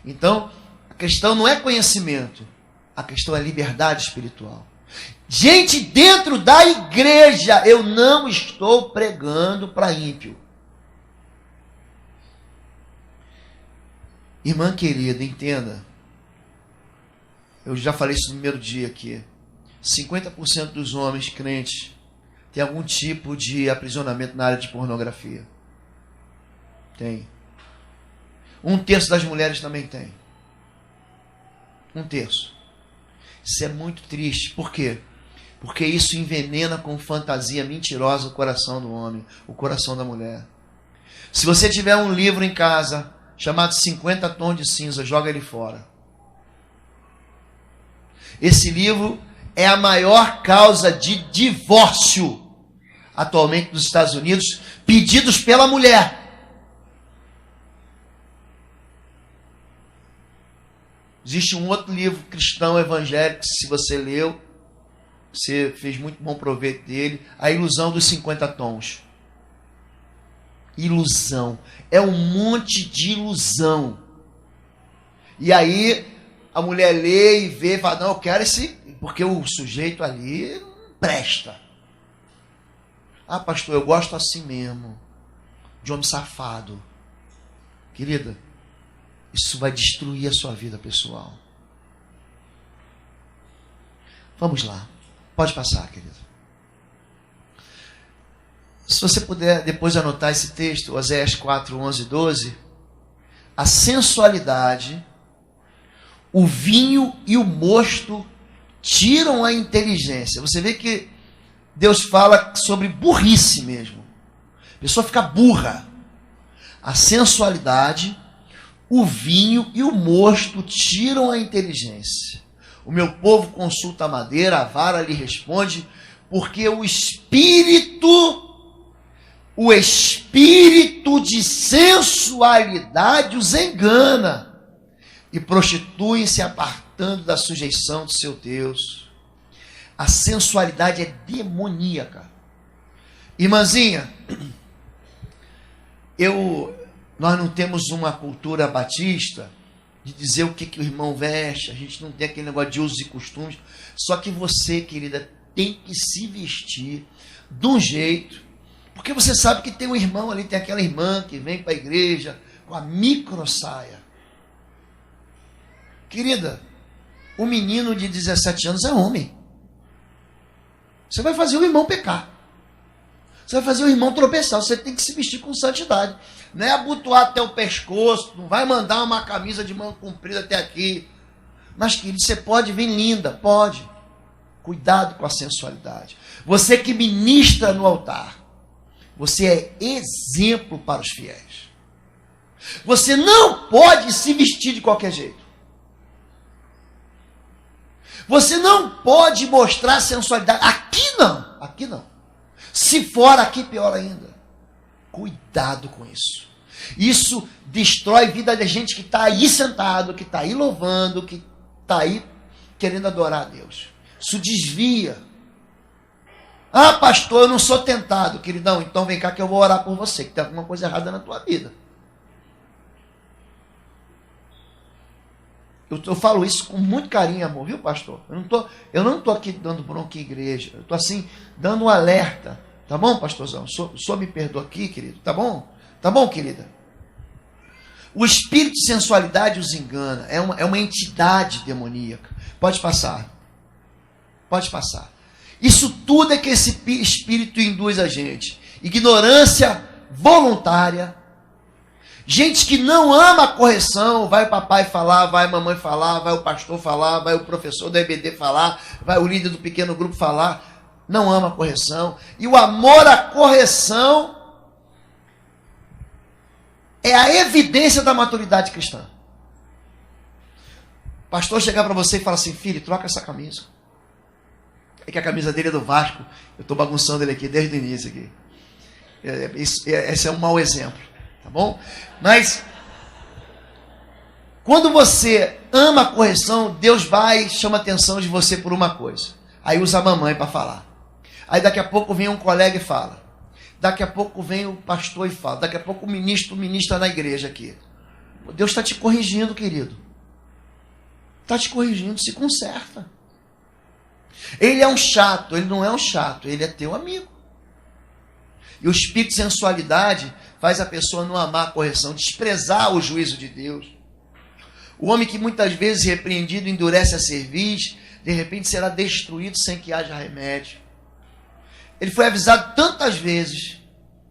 Então, a questão não é conhecimento. A questão é liberdade espiritual. Gente dentro da igreja, eu não estou pregando para ímpio. Irmã querida, entenda. Eu já falei isso no primeiro dia aqui. 50% dos homens crentes tem algum tipo de aprisionamento na área de pornografia. Tem. 1/3 das mulheres também tem. 1/3. Isso é muito triste. Por quê? Porque isso envenena com fantasia mentirosa o coração do homem, o coração da mulher. Se você tiver um livro em casa chamado 50 Tons de Cinza, joga ele fora. Esse livro é a maior causa de divórcio atualmente nos Estados Unidos, pedidos pela mulher. Existe um outro livro cristão evangélico, se você leu, você fez muito bom proveito dele, A Ilusão dos 50 Tons. Ilusão. É um monte de ilusão. E aí a mulher lê e vê e fala: não, eu quero esse, porque o sujeito ali não presta. Ah, pastor, eu gosto assim mesmo, de homem safado. Querida, isso vai destruir a sua vida pessoal. Vamos lá. Pode passar, querido. Se você puder depois anotar esse texto, Oséias 4, 11 e 12. A sensualidade, o vinho e o mosto tiram a inteligência. Você vê que Deus fala sobre burrice mesmo. A pessoa fica burra. A sensualidade, o vinho e o mosto tiram a inteligência. O meu povo consulta a madeira, a vara lhe responde, porque o espírito de sensualidade os engana e prostituem-se apartando da sujeição do seu Deus. A sensualidade é demoníaca. Irmãzinha, nós não temos uma cultura batista de dizer o que o irmão veste, a gente não tem aquele negócio de usos e costumes, só que você, querida, tem que se vestir de um jeito, porque você sabe que tem um irmão ali, tem aquela irmã que vem para a igreja com a micro saia. Querida, o menino de 17 anos é homem. Você vai fazer o irmão pecar. Você vai fazer o irmão tropeçar. Você tem que se vestir com santidade. Não é abotoar até o pescoço. Não vai mandar uma camisa de mão comprida até aqui. Mas, querido, você pode vir linda. Pode. Cuidado com a sensualidade. Você que ministra no altar, você é exemplo para os fiéis. Você não pode se vestir de qualquer jeito. Você não pode mostrar sensualidade. Aqui não, aqui não. Se for aqui, pior ainda. Cuidado com isso. Isso destrói a vida da gente que está aí sentado, que está aí louvando, que está aí querendo adorar a Deus. Isso desvia. Ah, pastor, eu não sou tentado, queridão. Então vem cá que eu vou orar por você, que tem alguma coisa errada na tua vida. Eu falo isso com muito carinho e amor, viu, pastor? Eu não tô aqui dando bronca em igreja. Eu estou assim, dando um alerta. Tá bom, pastorzão? O senhor me perdoa aqui, querido? Tá bom? Tá bom, querida? O espírito de sensualidade os engana. É uma entidade demoníaca. Pode passar. Pode passar. Isso tudo é que esse espírito induz a gente. Ignorância voluntária. Gente que não ama a correção, vai o papai falar, vai a mamãe falar, vai o pastor falar, vai o professor da EBD falar, vai o líder do pequeno grupo falar, não ama a correção. E o amor à correção é a evidência da maturidade cristã. O pastor chegar para você e falar assim, filho, troca essa camisa. É que a camisa dele é do Vasco, eu estou bagunçando ele aqui desde o início. Aqui. Esse é um mau exemplo. Tá bom? Mas quando você ama a correção, Deus vai e chama a atenção de você por uma coisa. Aí usa a mamãe para falar. Aí daqui a pouco vem um colega e fala. Daqui a pouco vem o pastor e fala. Daqui a pouco o ministro ministra na igreja aqui. Deus está te corrigindo, querido. Está te corrigindo, se conserta. Ele é um chato, ele não é um chato, ele é teu amigo. E o espírito de sensualidade faz a pessoa não amar a correção, desprezar o juízo de Deus. O homem que muitas vezes repreendido endurece a cerviz, de repente será destruído sem que haja remédio. Ele foi avisado tantas vezes,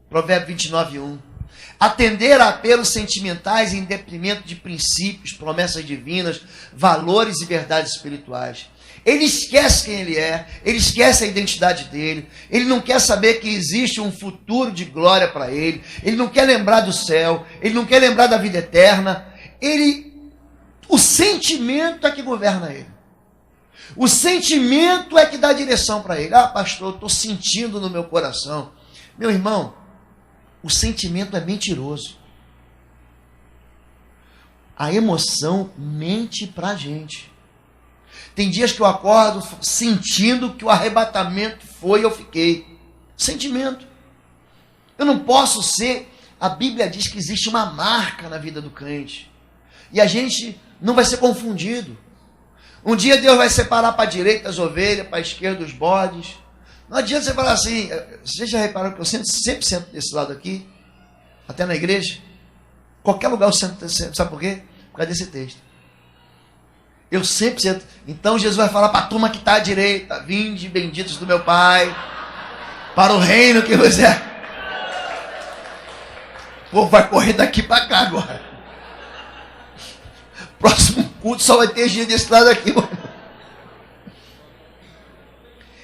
Provérbio 29:1, atender a apelos sentimentais em detrimento de princípios, promessas divinas, valores e verdades espirituais. Ele esquece quem ele é, ele esquece a identidade dele, ele não quer saber que existe um futuro de glória para ele, ele não quer lembrar do céu, ele não quer lembrar da vida eterna, o sentimento é que governa ele. O sentimento é que dá direção para ele. Ah, pastor, eu estou sentindo no meu coração. Meu irmão, o sentimento é mentiroso. A emoção mente para a gente. Tem dias que eu acordo sentindo que o arrebatamento foi e eu fiquei. Sentimento. Eu não posso ser... A Bíblia diz que existe uma marca na vida do crente. E a gente não vai ser confundido. Um dia Deus vai separar para a direita as ovelhas, para a esquerda os bodes. Não adianta você falar assim... Vocês já repararam que eu sempre sento desse lado aqui? Até na igreja? Qualquer lugar eu sento. Sabe por quê? Por causa desse texto. Eu sempre sento. Então Jesus vai falar para a turma que está à direita: vinde, benditos do meu Pai, para o reino que você é. O povo vai correr daqui para cá agora. Próximo culto só vai ter gente desse lado aqui.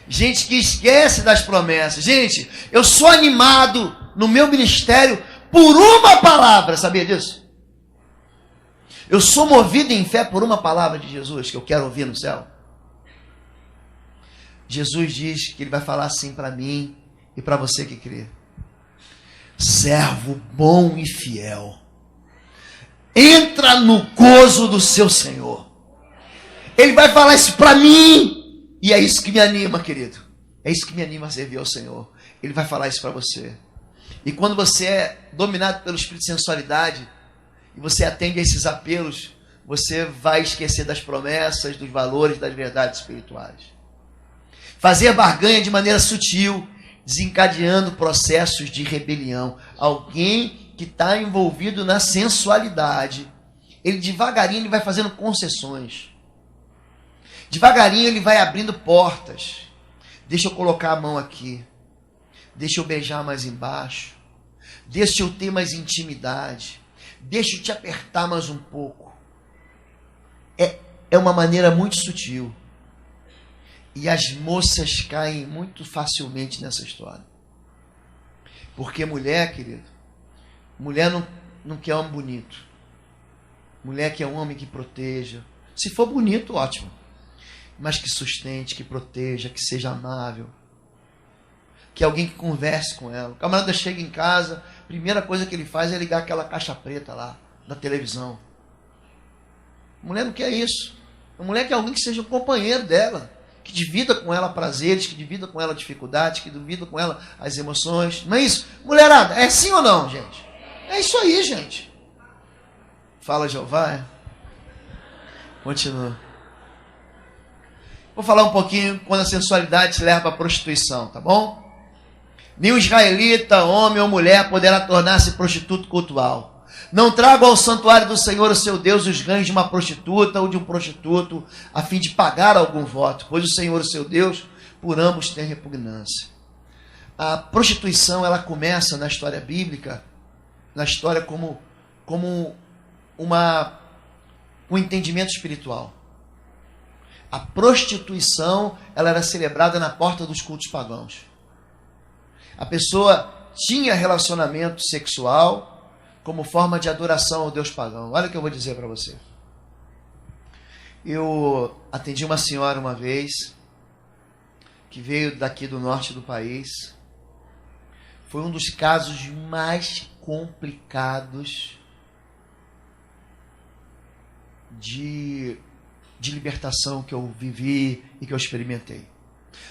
Gente que esquece das promessas. Gente, eu sou animado no meu ministério por uma palavra. Sabia disso? Eu sou movido em fé por uma palavra de Jesus que eu quero ouvir no céu. Jesus diz que ele vai falar assim para mim e para você que crê. Servo bom e fiel, entra no gozo do seu Senhor. Ele vai falar isso para mim e é isso que me anima, querido. É isso que me anima a servir ao Senhor. Ele vai falar isso para você. E quando você é dominado pelo espírito de sensualidade e você atende a esses apelos, você vai esquecer das promessas, dos valores, das verdades espirituais. Fazer barganha de maneira sutil, desencadeando processos de rebelião. Alguém que está envolvido na sensualidade, ele devagarinho ele vai fazendo concessões. Devagarinho ele vai abrindo portas. Deixa eu colocar a mão aqui. Deixa eu beijar mais embaixo. Deixa eu ter mais intimidade. Deixa eu te apertar mais um pouco. É uma maneira muito sutil. E as moças caem muito facilmente nessa história. Porque mulher, querido, mulher não quer homem bonito. Mulher quer um homem que proteja. Se for bonito, ótimo. Mas que sustente, que proteja, que seja amável. Que alguém que converse com ela. O camarada chega em casa, a primeira coisa que ele faz é ligar aquela caixa preta lá, da televisão. A mulher não quer isso. A mulher quer alguém que seja o companheiro dela, que divida com ela prazeres, que divida com ela dificuldades, que divida com ela as emoções. Não é isso? Mulherada, é sim ou não, gente? É isso aí, gente. Fala, Jeová. Continua. Vou falar um pouquinho quando a sensualidade te leva para a prostituição, tá bom? Nenhum israelita, homem ou mulher, poderá tornar-se prostituto cultual. Não traga ao santuário do Senhor, o seu Deus, os ganhos de uma prostituta ou de um prostituto, a fim de pagar algum voto, pois o Senhor, o seu Deus, por ambos tem repugnância. A prostituição, ela começa na história bíblica, na história como um entendimento espiritual. A prostituição, ela era celebrada na porta dos cultos pagãos. A pessoa tinha relacionamento sexual como forma de adoração ao Deus pagão. Olha o que eu vou dizer para você. Eu atendi uma senhora uma vez, que veio daqui do norte do país. Foi um dos casos mais complicados de libertação que eu vivi e que eu experimentei.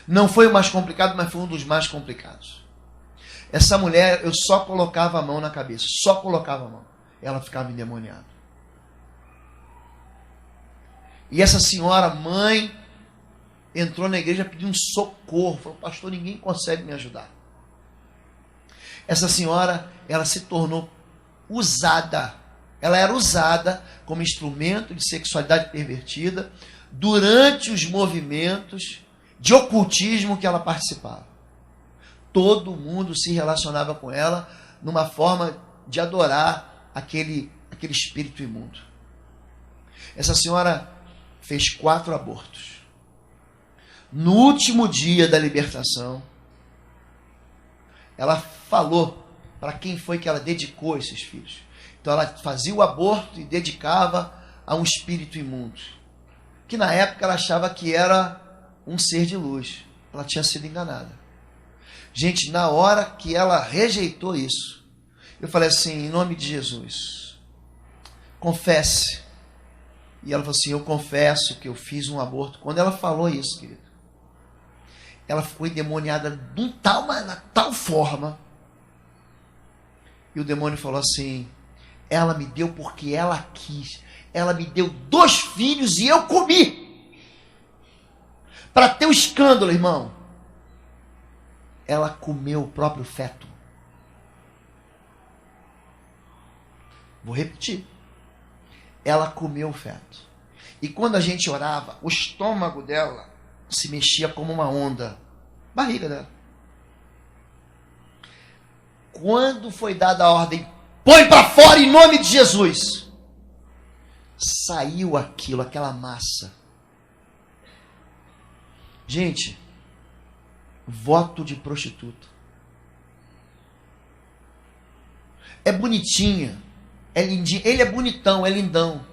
Não foi o mais complicado, mas foi um dos mais complicados. Essa mulher, eu só colocava a mão na cabeça, só colocava a mão. Ela ficava endemoniada. E essa senhora, mãe, entrou na igreja pedindo socorro. Falou, pastor, ninguém consegue me ajudar. Essa senhora, ela se tornou usada. Ela era usada como instrumento de sexualidade pervertida durante os movimentos de ocultismo que ela participava. Todo mundo se relacionava com ela numa forma de adorar aquele espírito imundo. Essa senhora fez 4 abortos. No último dia da libertação, ela falou para quem foi que ela dedicou esses filhos. Então ela fazia o aborto e dedicava a um espírito imundo, que na época ela achava que era um ser de luz. Ela tinha sido enganada. Gente, na hora que ela rejeitou isso, eu falei assim, em nome de Jesus, confesse. E ela falou assim, eu confesso que eu fiz um aborto. Quando ela falou isso, querido, ela ficou endemoniada de tal forma. E o demônio falou assim, ela me deu porque ela quis. Ela me deu 2 filhos e eu comi. Para ter o escândalo, irmão. Ela comeu o próprio feto. Vou repetir. Ela comeu o feto. E quando a gente orava, o estômago dela se mexia como uma onda. Barriga dela. Quando foi dada a ordem, põe para fora em nome de Jesus. Saiu aquilo, aquela massa. Gente, voto de prostituta. É bonitinha, é lindinha, ele é bonitão, é lindão.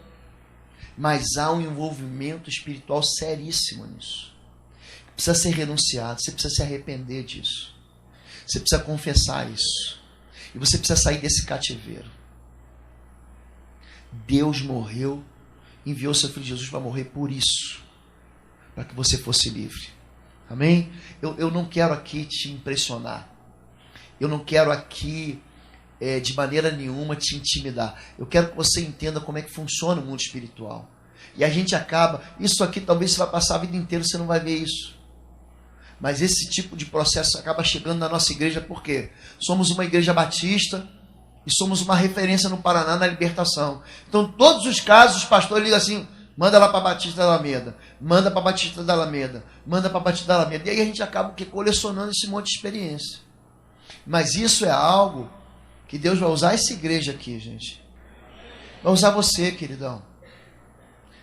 Mas há um envolvimento espiritual seríssimo nisso. Precisa ser renunciado, você precisa se arrepender disso. Você precisa confessar isso. E você precisa sair desse cativeiro. Deus morreu, enviou seu Filho Jesus para morrer por isso. Para que você fosse livre. Amém? Eu não quero aqui te impressionar. Eu não quero aqui, de maneira nenhuma, te intimidar. Eu quero que você entenda como é que funciona o mundo espiritual. E a gente acaba... Isso aqui talvez você vai passar a vida inteira, você não vai ver isso. Mas esse tipo de processo acaba chegando na nossa igreja, por quê? Somos uma igreja batista e somos uma referência no Paraná na libertação. Então, todos os casos, os pastores ligam assim, manda lá para Batista da Alameda, manda para Batista da Alameda, manda para Batista da Alameda. E aí a gente acaba colecionando esse monte de experiência. Mas isso é algo que Deus vai usar essa igreja aqui, gente. Vai usar você, queridão.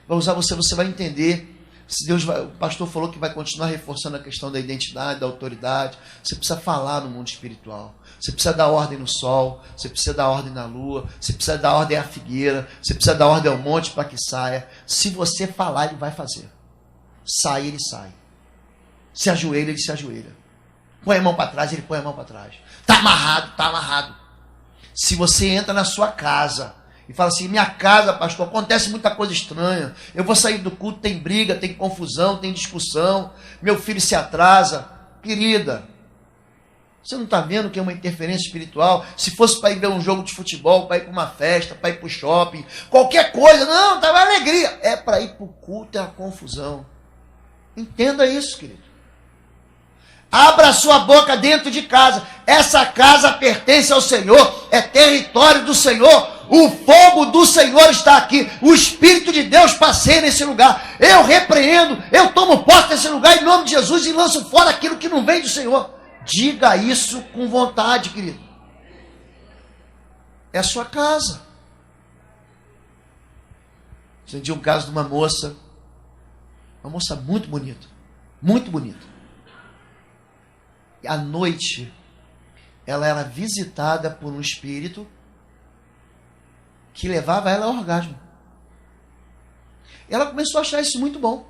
Vai usar você, você vai entender Se Deus vai, o pastor falou que vai continuar reforçando a questão da identidade, da autoridade. Você precisa falar no mundo espiritual. Você precisa dar ordem no sol, você precisa dar ordem na lua, você precisa dar ordem à figueira, você precisa dar ordem ao monte para que saia. Se você falar, ele vai fazer. Sai, ele sai. Se ajoelha, ele se ajoelha. Põe a mão para trás, ele põe a mão para trás. Está amarrado, está amarrado. Se você entra na sua casa e fala assim, minha casa, pastor, acontece muita coisa estranha. Eu vou sair do culto, tem briga, tem confusão, tem discussão. Meu filho se atrasa. Querida, você não está vendo que é uma interferência espiritual? Se fosse para ir ver um jogo de futebol, para ir para uma festa, para ir para o shopping, qualquer coisa, não, tá uma alegria. É para ir para o culto, é a confusão. Entenda isso, querido. Abra sua boca dentro de casa. Essa casa pertence ao Senhor, é território do Senhor. O fogo do Senhor está aqui. O Espírito de Deus passeia nesse lugar. Eu repreendo, eu tomo posse desse lugar em nome de Jesus e lanço fora aquilo que não vem do Senhor. Diga isso com vontade, querido. É a sua casa. Senti um caso de uma moça muito bonita. Muito bonita. E à noite, ela era visitada por um espírito que levava ela ao orgasmo. Ela começou a achar isso muito bom.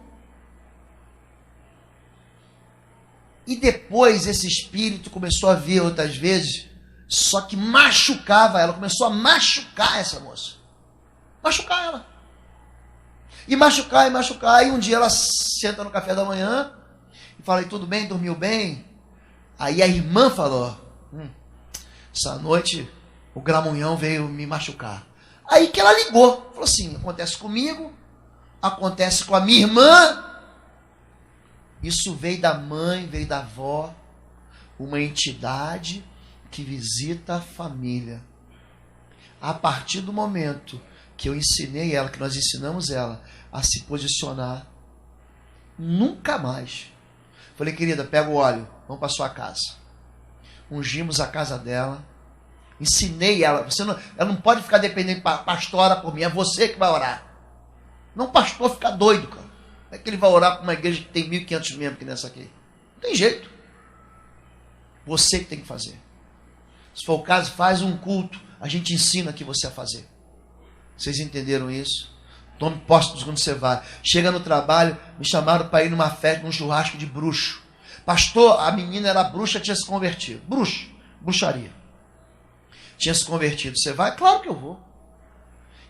E depois esse espírito começou a vir outras vezes, só que machucava ela, começou a machucar essa moça. Machucar ela. E machucar, e um dia ela senta no café da manhã e fala, e tudo bem, dormiu bem? Aí a irmã falou, essa noite o gramunhão veio me machucar. Aí que ela ligou, falou assim, acontece comigo, acontece com a minha irmã. Isso veio da mãe, veio da avó, uma entidade que visita a família. A partir do momento que eu ensinei ela, que nós ensinamos ela a se posicionar, nunca mais. Falei, querida, pega o óleo, vamos para sua casa. Ungimos a casa dela, ensinei ela, ela não pode ficar dependendo, pastor, ora por mim, é você que vai orar. Não, pastor, fica doido, cara. Como é que ele vai orar para uma igreja que tem 1.500 membros que nessa aqui? Não tem jeito. Você que tem que fazer. Se for o caso, faz um culto. A gente ensina aqui você a fazer. Vocês entenderam isso? Tome posse quando você vai. Chega no trabalho, me chamaram para ir numa festa, num churrasco de bruxo. Pastor, a menina era bruxa, tinha se convertido. Bruxaria. Tinha se convertido. Você vai? Claro que eu vou.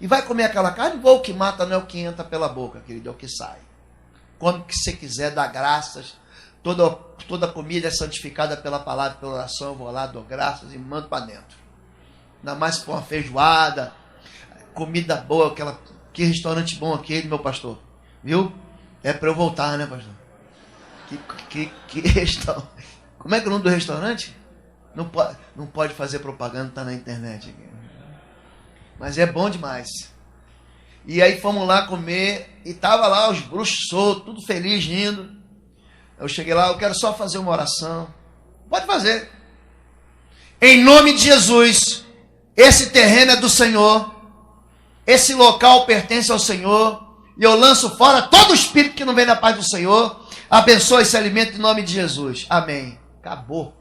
E vai comer aquela carne? Vou, o que mata não é o que entra pela boca, querido, é o que sai. Come o que você quiser, dá graças. Toda comida é santificada pela palavra, pela oração. Eu vou lá, dou graças e mando para dentro. Ainda mais se for uma feijoada, comida boa, que restaurante bom aquele, meu pastor. Viu? É para eu voltar, né, pastor? Que restaurante. Como é que é o nome do restaurante? Não pode fazer propaganda, tá na internet aqui. Mas é bom demais. E aí fomos lá comer, e tava lá os bruxos soltos, tudo feliz, rindo. Eu cheguei lá, eu quero só fazer uma oração. Pode fazer. Em nome de Jesus, esse terreno é do Senhor, esse local pertence ao Senhor, e eu lanço fora todo espírito que não vem da paz do Senhor. Abençoe esse alimento em nome de Jesus. Amém. Acabou.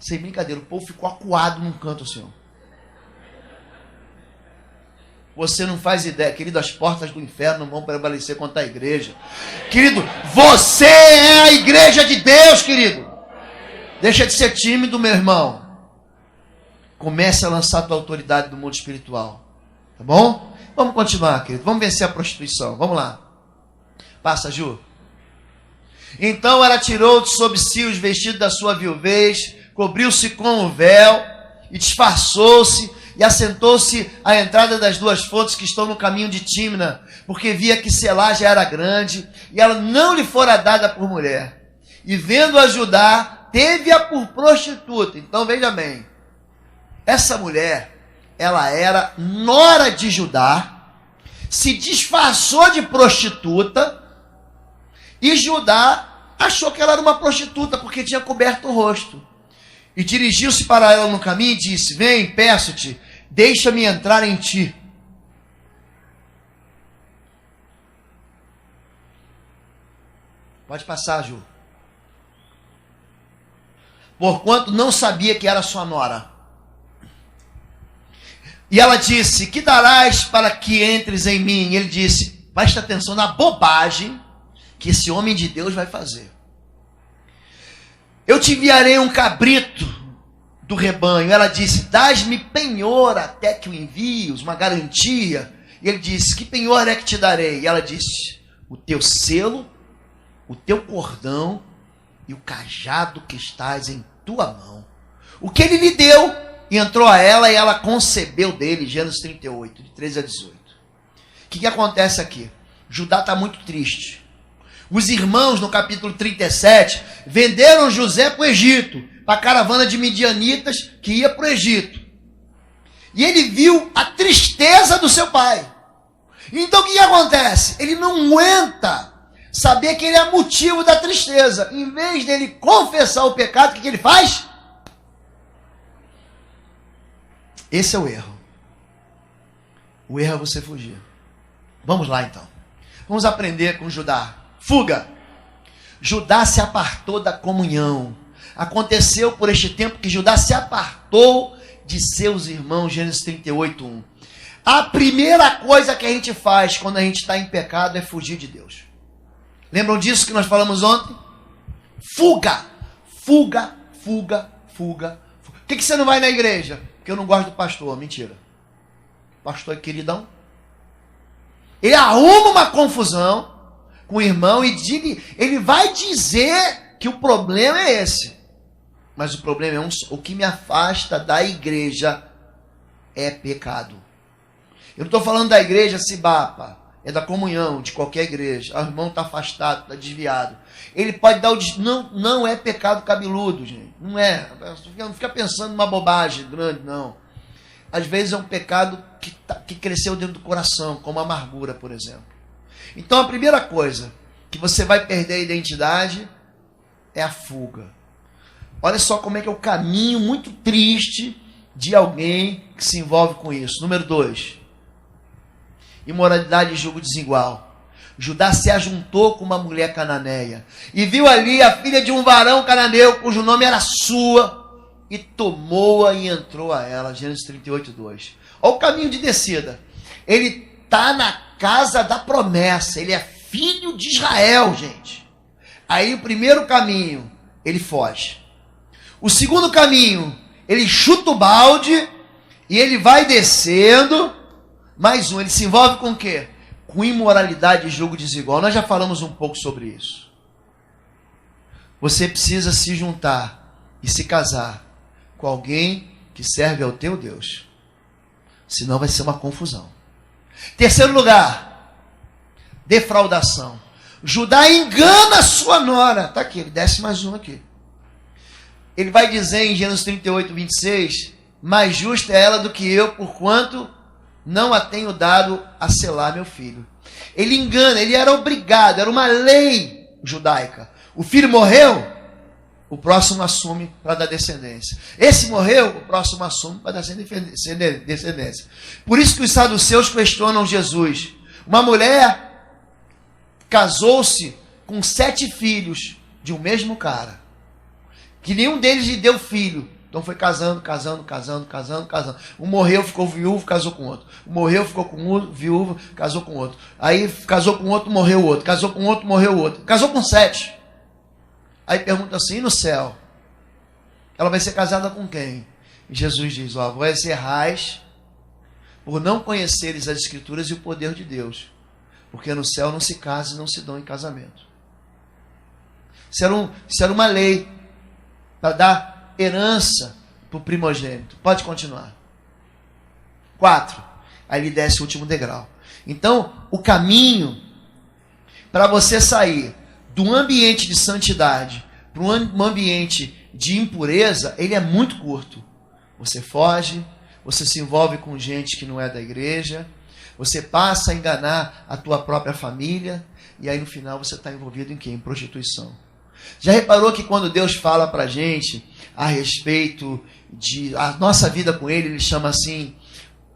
Sem brincadeira, o povo ficou acuado num canto, Senhor. Você não faz ideia, querido, as portas do inferno não vão prevalecer contra a igreja. Querido, você é a igreja de Deus, querido. Deixa de ser tímido, meu irmão. Comece a lançar a tua autoridade do mundo espiritual. Tá bom? Vamos continuar, querido. Vamos vencer a prostituição. Vamos lá. Passa, Ju. Então ela tirou de sobre si os vestidos da sua viuvez, cobriu-se com o véu e disfarçou-se, e assentou-se à entrada das duas fontes que estão no caminho de Tímna, porque via que Selá já era grande, e ela não lhe fora dada por mulher. E vendo-a Judá, teve-a por prostituta. Então veja bem, essa mulher, ela era nora de Judá, se disfarçou de prostituta, e Judá achou que ela era uma prostituta, porque tinha coberto o rosto. E dirigiu-se para ela no caminho e disse, vem, peço-te, deixa-me entrar em ti. Pode passar, Ju. Porquanto não sabia que era sua nora. E ela disse, que darás para que entres em mim? E ele disse, presta atenção na bobagem que esse homem de Deus vai fazer. Eu te enviarei um cabrito do rebanho. Ela disse, dás-me penhor até que o envies, uma garantia. E ele disse, que penhor é que te darei? E ela disse, o teu selo, o teu cordão e o cajado que estás em tua mão. O que ele lhe deu, e entrou a ela, e ela concebeu dele, Gênesis 38, de 13 a 18. O que acontece aqui? Judá está muito triste. Os irmãos, no capítulo 37, venderam José para o Egito, para a caravana de midianitas que ia para o Egito. E ele viu a tristeza do seu pai. Então o que acontece? Ele não aguenta saber que ele é motivo da tristeza. Em vez dele confessar o pecado, o que ele faz? Esse é o erro. O erro é você fugir. Vamos lá então. Vamos aprender com Judá. Fuga. Judá se apartou da comunhão. Aconteceu por este tempo que Judá se apartou de seus irmãos. Gênesis 38:1. A primeira coisa que a gente faz quando a gente está em pecado é fugir de Deus. Lembram disso que nós falamos ontem? Fuga. Fuga, fuga, fuga. Por que você não vai na igreja? Porque eu não gosto do pastor. Mentira. O pastor é queridão. Ele arruma uma confusão com o irmão e ele vai dizer que o problema é esse. Mas o problema é o que me afasta da igreja é pecado. Eu não estou falando da igreja Cibapa, é da comunhão, de qualquer igreja. O irmão está afastado, está desviado. Ele pode dar não é pecado cabeludo, gente. Não é. Não fica pensando numa bobagem grande, não. Às vezes é um pecado que cresceu dentro do coração, como a amargura, por exemplo. Então a primeira coisa que você vai perder a identidade é a fuga. Olha só como é que é o caminho muito triste de alguém que se envolve com isso. Número 2. Imoralidade e julgo desigual. Judá se ajuntou com uma mulher cananeia e viu ali a filha de um varão cananeu cujo nome era Sua e tomou-a e entrou a ela. Gênesis 38:2. Olha o caminho de descida. Ele está na casa da promessa. Ele é filho de Israel, gente. Aí o primeiro caminho, ele foge. O segundo caminho, ele chuta o balde e ele vai descendo. Mais um, ele se envolve com o quê? Com imoralidade e julgo desigual. Nós já falamos um pouco sobre isso. Você precisa se juntar e se casar com alguém que serve ao teu Deus. Senão vai ser uma confusão. Terceiro lugar, defraudação. Judá engana a sua nora. Está aqui, ele desce mais um aqui. Ele vai dizer em Gênesis 38:26, mais justa é ela do que eu, porquanto não a tenho dado a selar meu filho. Ele engana, ele era obrigado, era uma lei judaica. O filho morreu, o próximo assume para dar descendência. Esse morreu, o próximo assume para dar descendência. Por isso que os saduceus questionam Jesus. Uma mulher casou-se com 7 filhos de um mesmo cara, que nenhum deles lhe deu filho. Então foi casando. Um morreu, ficou viúvo, casou com outro. Um morreu, ficou com viúvo, casou com outro. Aí casou com outro, morreu outro. Casou com outro, morreu outro. Casou com 7. Aí pergunta assim, e no céu? Ela vai ser casada com quem? E Jesus diz, ó, vós errais por não conheceres as Escrituras e o poder de Deus. Porque no céu não se casa e não se dão em casamento. Isso era uma lei para dar herança para o primogênito. Pode continuar. 4. Aí ele desce o último degrau. Então, o caminho para você sair do ambiente de santidade para um ambiente de impureza, ele é muito curto. Você foge, você se envolve com gente que não é da igreja, você passa a enganar a tua própria família, e aí no final você está envolvido em quê? Em prostituição. Já reparou que quando Deus fala para a gente a respeito de a nossa vida com Ele chama assim,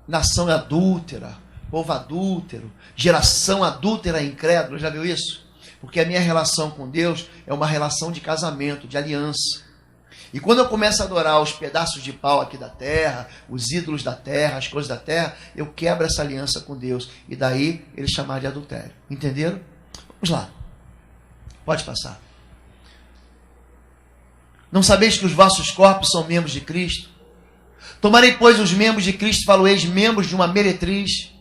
nação adúltera, povo adúltero, geração adúltera e incrédula, já viu isso? Porque a minha relação com Deus é uma relação de casamento, de aliança. E quando eu começo a adorar os pedaços de pau aqui da terra, os ídolos da terra, as coisas da terra, eu quebro essa aliança com Deus. E daí ele chamar de adultério. Entenderam? Vamos lá. Pode passar. Não sabeis que os vossos corpos são membros de Cristo? Tomarei, pois, os membros de Cristo, falo-eis membros de uma meretriz?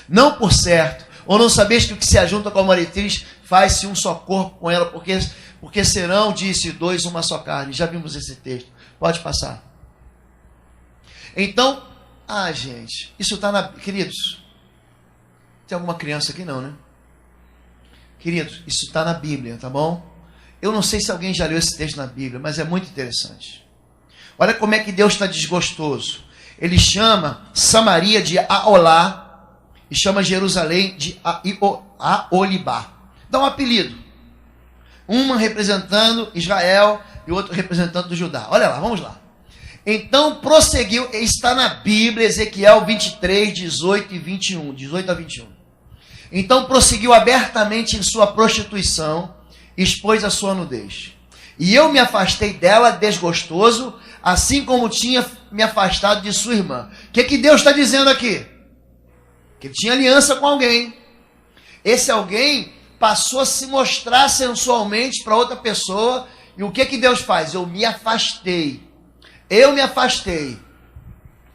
Não por certo. Ou não sabeis que o que se ajunta com a meretriz faz-se um só corpo com ela, porque serão, disse, dois uma só carne. Já vimos esse texto. Pode passar. Então, gente, isso está na... Queridos, tem alguma criança aqui não, né? Queridos, isso está na Bíblia, tá bom? Eu não sei se alguém já leu esse texto na Bíblia, mas é muito interessante. Olha como é que Deus está desgostoso. Ele chama Samaria de Aolá e chama Jerusalém de Aolibá. Dá um apelido. Uma representando Israel e outro representando Judá. Olha lá, vamos lá. Então prosseguiu, está na Bíblia, Ezequiel 23, 18 e 21. 18 a 21. Então prosseguiu abertamente em sua prostituição, expôs a sua nudez. E eu me afastei dela desgostoso, assim como tinha me afastado de sua irmã. O que Deus está dizendo aqui? Que ele tinha aliança com alguém. Esse alguém passou a se mostrar sensualmente para outra pessoa. E o que Deus faz? Eu me afastei. Eu me afastei.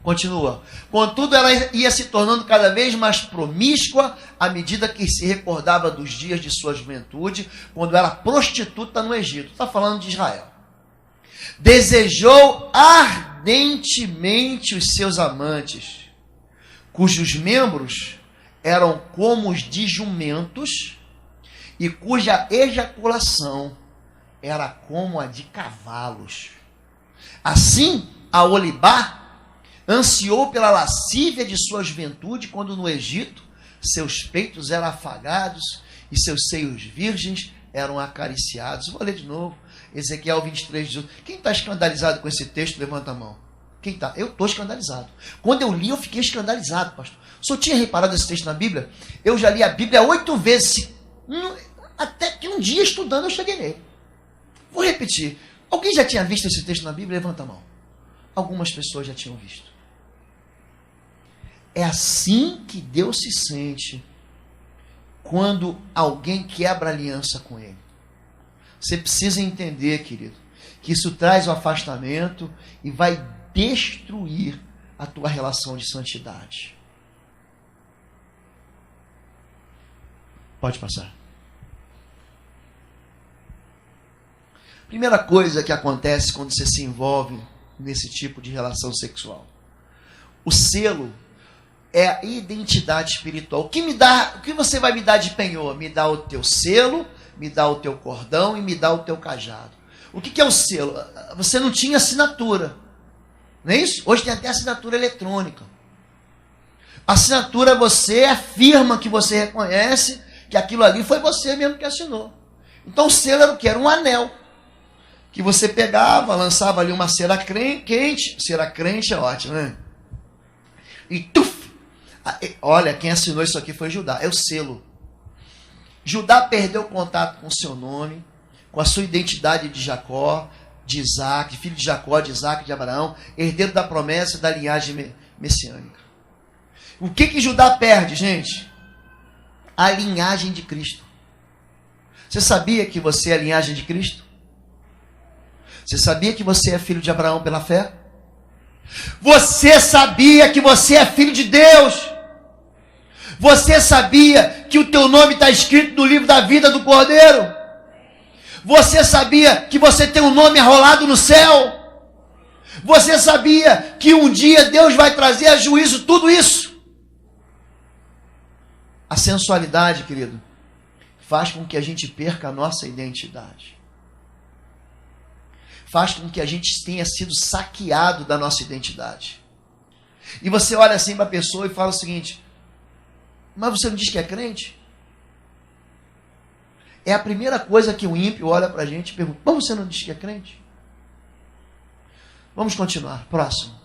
Continua. Contudo, ela ia se tornando cada vez mais promíscua à medida que se recordava dos dias de sua juventude, quando era prostituta no Egito. Está falando de Israel. Desejou ardentemente os seus amantes, cujos membros eram como os de jumentos e cuja ejaculação era como a de cavalos. Assim, Aolibá ansiou pela lascívia de sua juventude, quando no Egito seus peitos eram afagados e seus seios virgens eram acariciados. Vou ler de novo, Ezequiel 23, 18. Quem está escandalizado com esse texto, levanta a mão. Quem está? Eu estou escandalizado. Quando eu li, eu fiquei escandalizado, pastor. O senhor tinha reparado esse texto na Bíblia? Eu já li a Bíblia 8 vezes. Até que um dia, estudando, eu cheguei nele. Vou repetir. Alguém já tinha visto esse texto na Bíblia? Levanta a mão. Algumas pessoas já tinham visto. É assim que Deus se sente quando alguém quebra aliança com Ele. Você precisa entender, querido, que isso traz o afastamento e vai destruir a tua relação de santidade. Pode passar. Primeira coisa que acontece quando você se envolve nesse tipo de relação sexual. O selo é a identidade espiritual. O que você vai me dar de penhor? Me dá o teu selo, me dá o teu cordão e me dá o teu cajado. O que é o selo? Você não tinha assinatura. Não é isso? Hoje tem até assinatura eletrônica. Assinatura, você afirma que você reconhece que aquilo ali foi você mesmo que assinou. Então o selo era o que? Era um anel. Que você pegava, lançava ali uma cera quente. Cera crente é ótimo, né? E tuf! Olha, quem assinou isso aqui foi Judá. É o selo. Judá perdeu contato com o seu nome, com a sua identidade de Jacó, de Isaac, filho de Jacó, de Isaac, de Abraão, herdeiro da promessa da linhagem messiânica. O que Judá perde, gente? A linhagem de Cristo. Você sabia que você é a linhagem de Cristo? Você sabia que você é filho de Abraão pela fé? Você sabia que você é filho de Deus? Você sabia que o teu nome está escrito no livro da vida do Cordeiro? Você sabia que você tem um nome arrolado no céu? Você sabia que um dia Deus vai trazer a juízo tudo isso? A sensualidade, querido, faz com que a gente perca a nossa identidade. Faz com que a gente tenha sido saqueado da nossa identidade. E você olha assim para a pessoa e fala o seguinte: mas você não diz que é crente? É a primeira coisa que o ímpio olha para a gente e pergunta: mas você não diz que é crente? Vamos continuar. Próximo.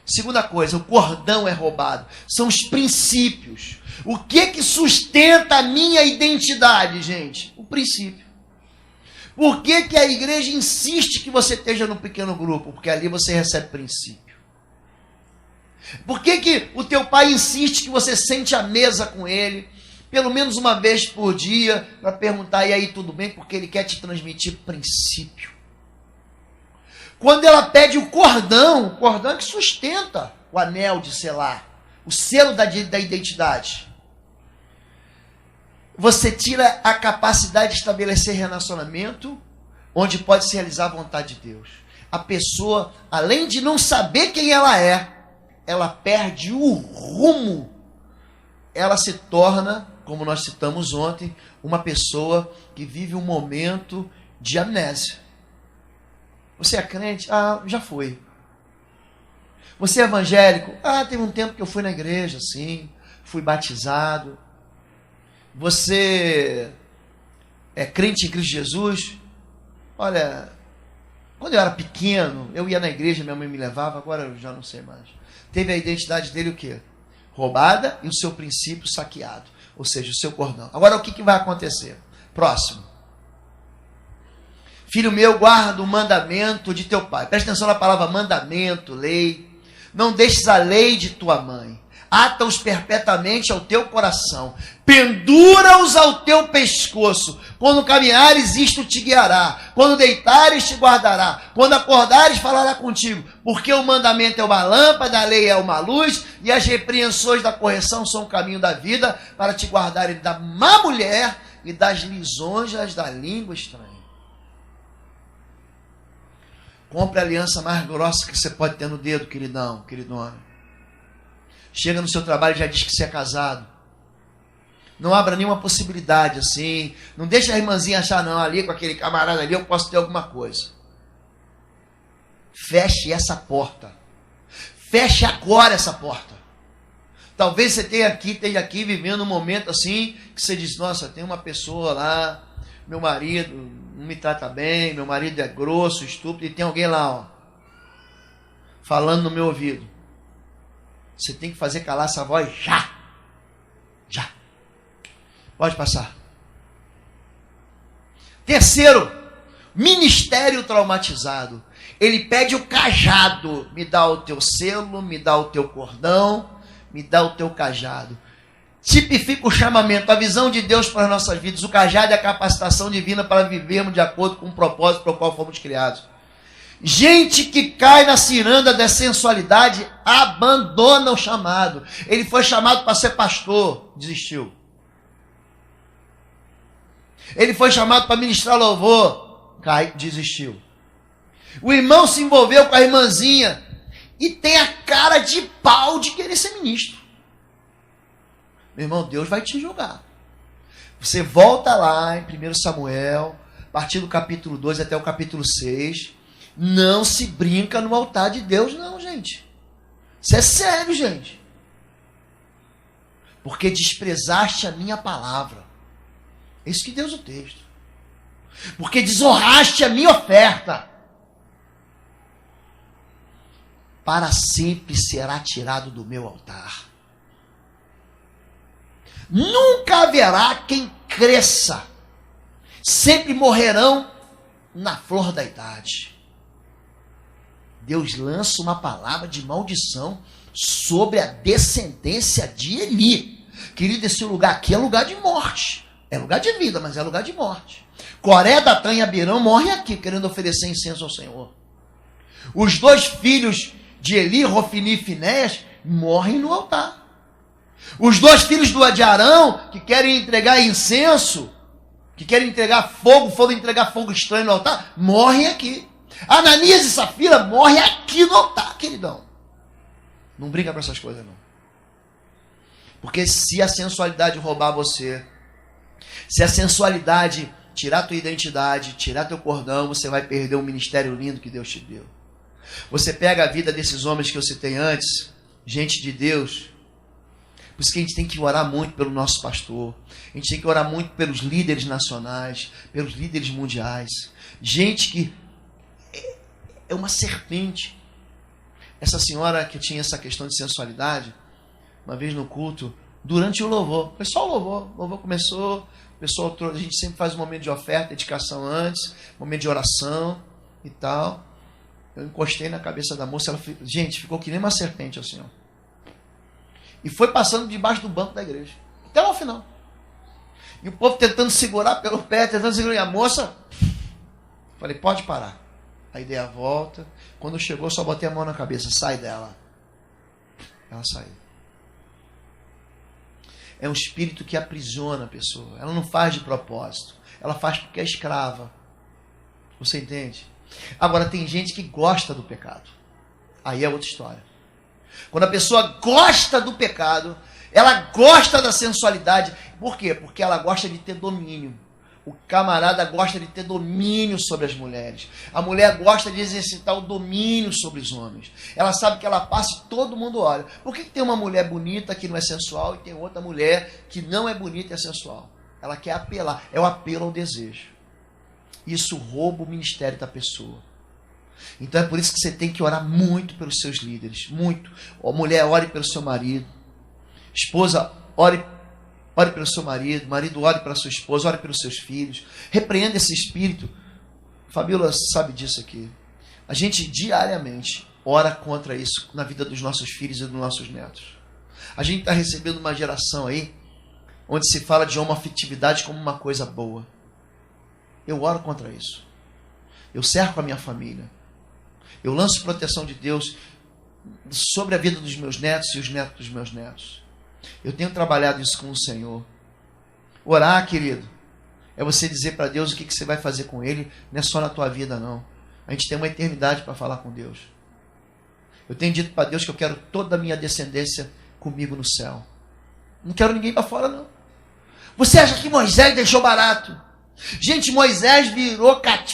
Segunda coisa, o cordão é roubado. São os princípios. O que sustenta a minha identidade, gente? O princípio. Por que a igreja insiste que você esteja no pequeno grupo? Porque ali você recebe princípio. Por que o teu pai insiste que você sente à mesa com ele, pelo menos uma vez por dia, para perguntar, e aí, tudo bem? Porque ele quer te transmitir princípio. Quando ela pede o cordão é que sustenta o anel de selar, o selo da identidade. Você tira a capacidade de estabelecer relacionamento onde pode se realizar a vontade de Deus. A pessoa, além de não saber quem ela perde o rumo. Ela se torna, como nós citamos ontem, uma pessoa que vive um momento de amnésia. Você é crente? Ah, já foi. Você é evangélico? Ah, teve um tempo que eu fui na igreja, sim, fui batizado. Você é crente em Cristo Jesus? Olha, quando eu era pequeno, eu ia na igreja, minha mãe me levava, agora eu já não sei mais. Teve a identidade dele o quê? Roubada e o seu princípio saqueado. Ou seja, o seu cordão. Agora o que vai acontecer? Próximo. Filho meu, guarda o mandamento de teu pai. Presta atenção na palavra mandamento, lei. Não deixes a lei de tua mãe. Ata-os perpetuamente ao teu coração. Pendura-os ao teu pescoço. Quando caminhares, isto te guiará. Quando deitares, te guardará. Quando acordares, falará contigo. Porque o mandamento é uma lâmpada, a lei é uma luz, e as repreensões da correção são o caminho da vida, para te guardarem da má mulher e das lisonjas da língua estranha. Compre a aliança mais grossa que você pode ter no dedo, queridão, queridona. Chega no seu trabalho e já diz que você é casado. Não abra nenhuma possibilidade assim. Não deixa a irmãzinha achar, não, ali com aquele camarada ali eu posso ter alguma coisa. Feche essa porta. Feche agora essa porta. Talvez você esteja aqui vivendo um momento assim, que você diz, nossa, tem uma pessoa lá, meu marido não me trata bem, meu marido é grosso, estúpido, e tem alguém lá, ó, falando no meu ouvido. Você tem que fazer calar essa voz já. Já. Pode passar. Terceiro, ministério traumatizado. Ele pede o cajado. Me dá o teu selo, me dá o teu cordão, me dá o teu cajado. Tipifica o chamamento, a visão de Deus para as nossas vidas. O cajado é a capacitação divina para vivermos de acordo com o propósito para o qual fomos criados. Gente que cai na ciranda da sensualidade abandona o chamado. Ele foi chamado para ser pastor, desistiu. Ele foi chamado para ministrar louvor, desistiu. O irmão se envolveu com a irmãzinha e tem a cara de pau de querer ser ministro. Meu irmão, Deus vai te julgar. Você volta lá em 1 Samuel, a partir do capítulo 2 até o capítulo 6. Não se brinca no altar de Deus, não, gente. Isso é sério, gente. Porque desprezaste a minha palavra. É isso que Deus o texto. Porque desonraste a minha oferta. Para sempre será tirado do meu altar. Nunca haverá quem cresça. Sempre morrerão na flor da idade. Deus lança uma palavra de maldição sobre a descendência de Eli. Querido, esse lugar aqui é lugar de morte. É lugar de vida, mas é lugar de morte. Coré, Datã e Abirão morrem aqui, querendo oferecer incenso ao Senhor. Os dois filhos de Eli, Rofini e Finéias, morrem no altar. Os dois filhos de Arão, que querem entregar incenso, que querem entregar fogo, foram entregar fogo estranho no altar, morrem aqui. Ananias e Safira morrem aqui no altar, queridão. Não brinca com essas coisas, não. Porque se a sensualidade roubar você, se a sensualidade tirar a tua identidade, tirar teu cordão, você vai perder um ministério lindo que Deus te deu. Você pega a vida desses homens que eu citei antes, gente de Deus. Por isso que a gente tem que orar muito pelo nosso pastor. A gente tem que orar muito pelos líderes nacionais, pelos líderes mundiais. Gente que é uma serpente. essa senhora que tinha essa questão de sensualidade, uma vez no culto, durante o louvor, foi só o louvor começou, o pessoal, a gente sempre faz um momento de oferta, dedicação antes, momento de oração e tal. Eu encostei na cabeça da moça, ela, gente, ficou que nem uma serpente assim, ó. E foi passando debaixo do banco da igreja, até lá o final. E o povo tentando segurar pelo pé, tentando segurar, e a moça, falei, pode parar. Aí dei a volta, quando chegou, só botei a mão na cabeça, sai dela. Ela saiu. É um espírito que aprisiona a pessoa. Ela não faz de propósito. Ela faz porque é escrava. Você entende? Agora, tem gente que gosta do pecado. Aí é outra história. Quando a pessoa gosta do pecado, ela gosta da sensualidade. Por quê? Porque ela gosta de ter domínio. O camarada gosta de ter domínio sobre as mulheres. A mulher gosta de exercitar o domínio sobre os homens. Ela sabe que ela passa e todo mundo olha. Por que tem uma mulher bonita que não é sensual e tem outra mulher que não é bonita e é sensual? Ela quer apelar. É o apelo ao desejo. Isso rouba o ministério da pessoa. Então é por isso que você tem que orar muito pelos seus líderes. Muito. A mulher, ore pelo seu marido. Esposa, ore pelo seu marido, marido ore pela sua esposa, ore pelos seus filhos, repreenda esse espírito. Fabíola sabe disso aqui. A gente diariamente ora contra isso na vida dos nossos filhos e dos nossos netos. A gente está recebendo uma geração aí, onde se fala de homoafetividade como uma coisa boa. Eu oro contra isso. Eu cerco a minha família. Eu lanço proteção de Deus sobre a vida dos meus netos e os netos dos meus netos. Eu tenho trabalhado isso com o Senhor. Orar, querido, é você dizer para Deus o que você vai fazer com Ele, não é só na tua vida, não. A gente tem uma eternidade para falar com Deus. Eu tenho dito para Deus que eu quero toda a minha descendência comigo no céu. Não quero ninguém para fora, não. Você acha que Moisés deixou barato? Gente, Moisés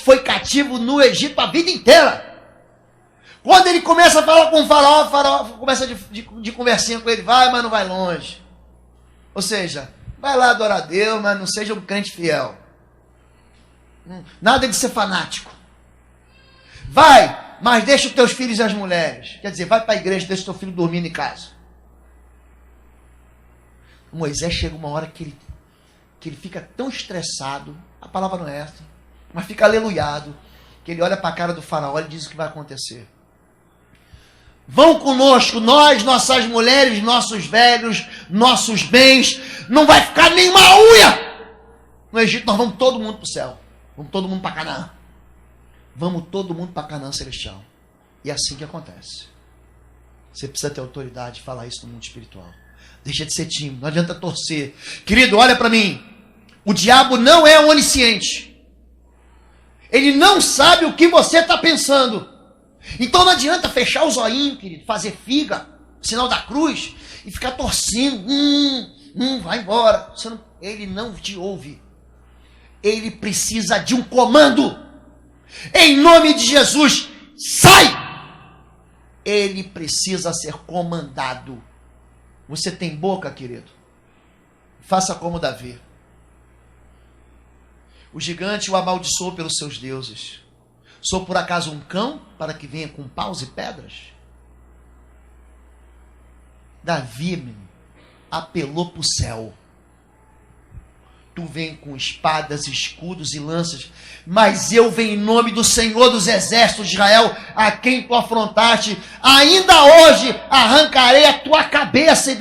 foi cativo no Egito a vida inteira. Quando ele começa a falar com o faraó começa de conversinha com ele, vai, mas não vai longe. Ou seja, vai lá adorar a Deus, mas não seja um crente fiel. Nada de ser fanático. Vai, mas deixa os teus filhos e as mulheres. Quer dizer, vai para a igreja, deixa o teu filho dormindo em casa. Moisés chega uma hora que ele fica tão estressado, a palavra não é essa, mas fica aleluiado, que ele olha para a cara do faraó e diz o que vai acontecer. Vão conosco, nós, nossas mulheres, nossos velhos, nossos bens, não vai ficar nenhuma unha. No Egito nós vamos todo mundo para o céu, vamos todo mundo para Canaã. Vamos todo mundo para Canaã celestial. E é assim que acontece. Você precisa ter autoridade de falar isso no mundo espiritual. Deixa de ser tímido, não adianta torcer. Querido, olha para mim. O diabo não é onisciente. Ele não sabe o que você está pensando. Então não adianta fechar o zoinho, querido, fazer figa, sinal da cruz, e ficar torcendo. Vai embora. Ele não te ouve. Ele precisa de um comando. Em nome de Jesus, sai! Ele precisa ser comandado. Você tem boca, querido? Faça como Davi. O gigante o amaldiçoou pelos seus deuses. Sou por acaso um cão para que venha com paus e pedras? Davi apelou para o céu. Tu vem com espadas, escudos e lanças, mas eu venho em nome do Senhor dos exércitos de Israel, a quem tu afrontaste. Ainda hoje arrancarei a tua cabeça e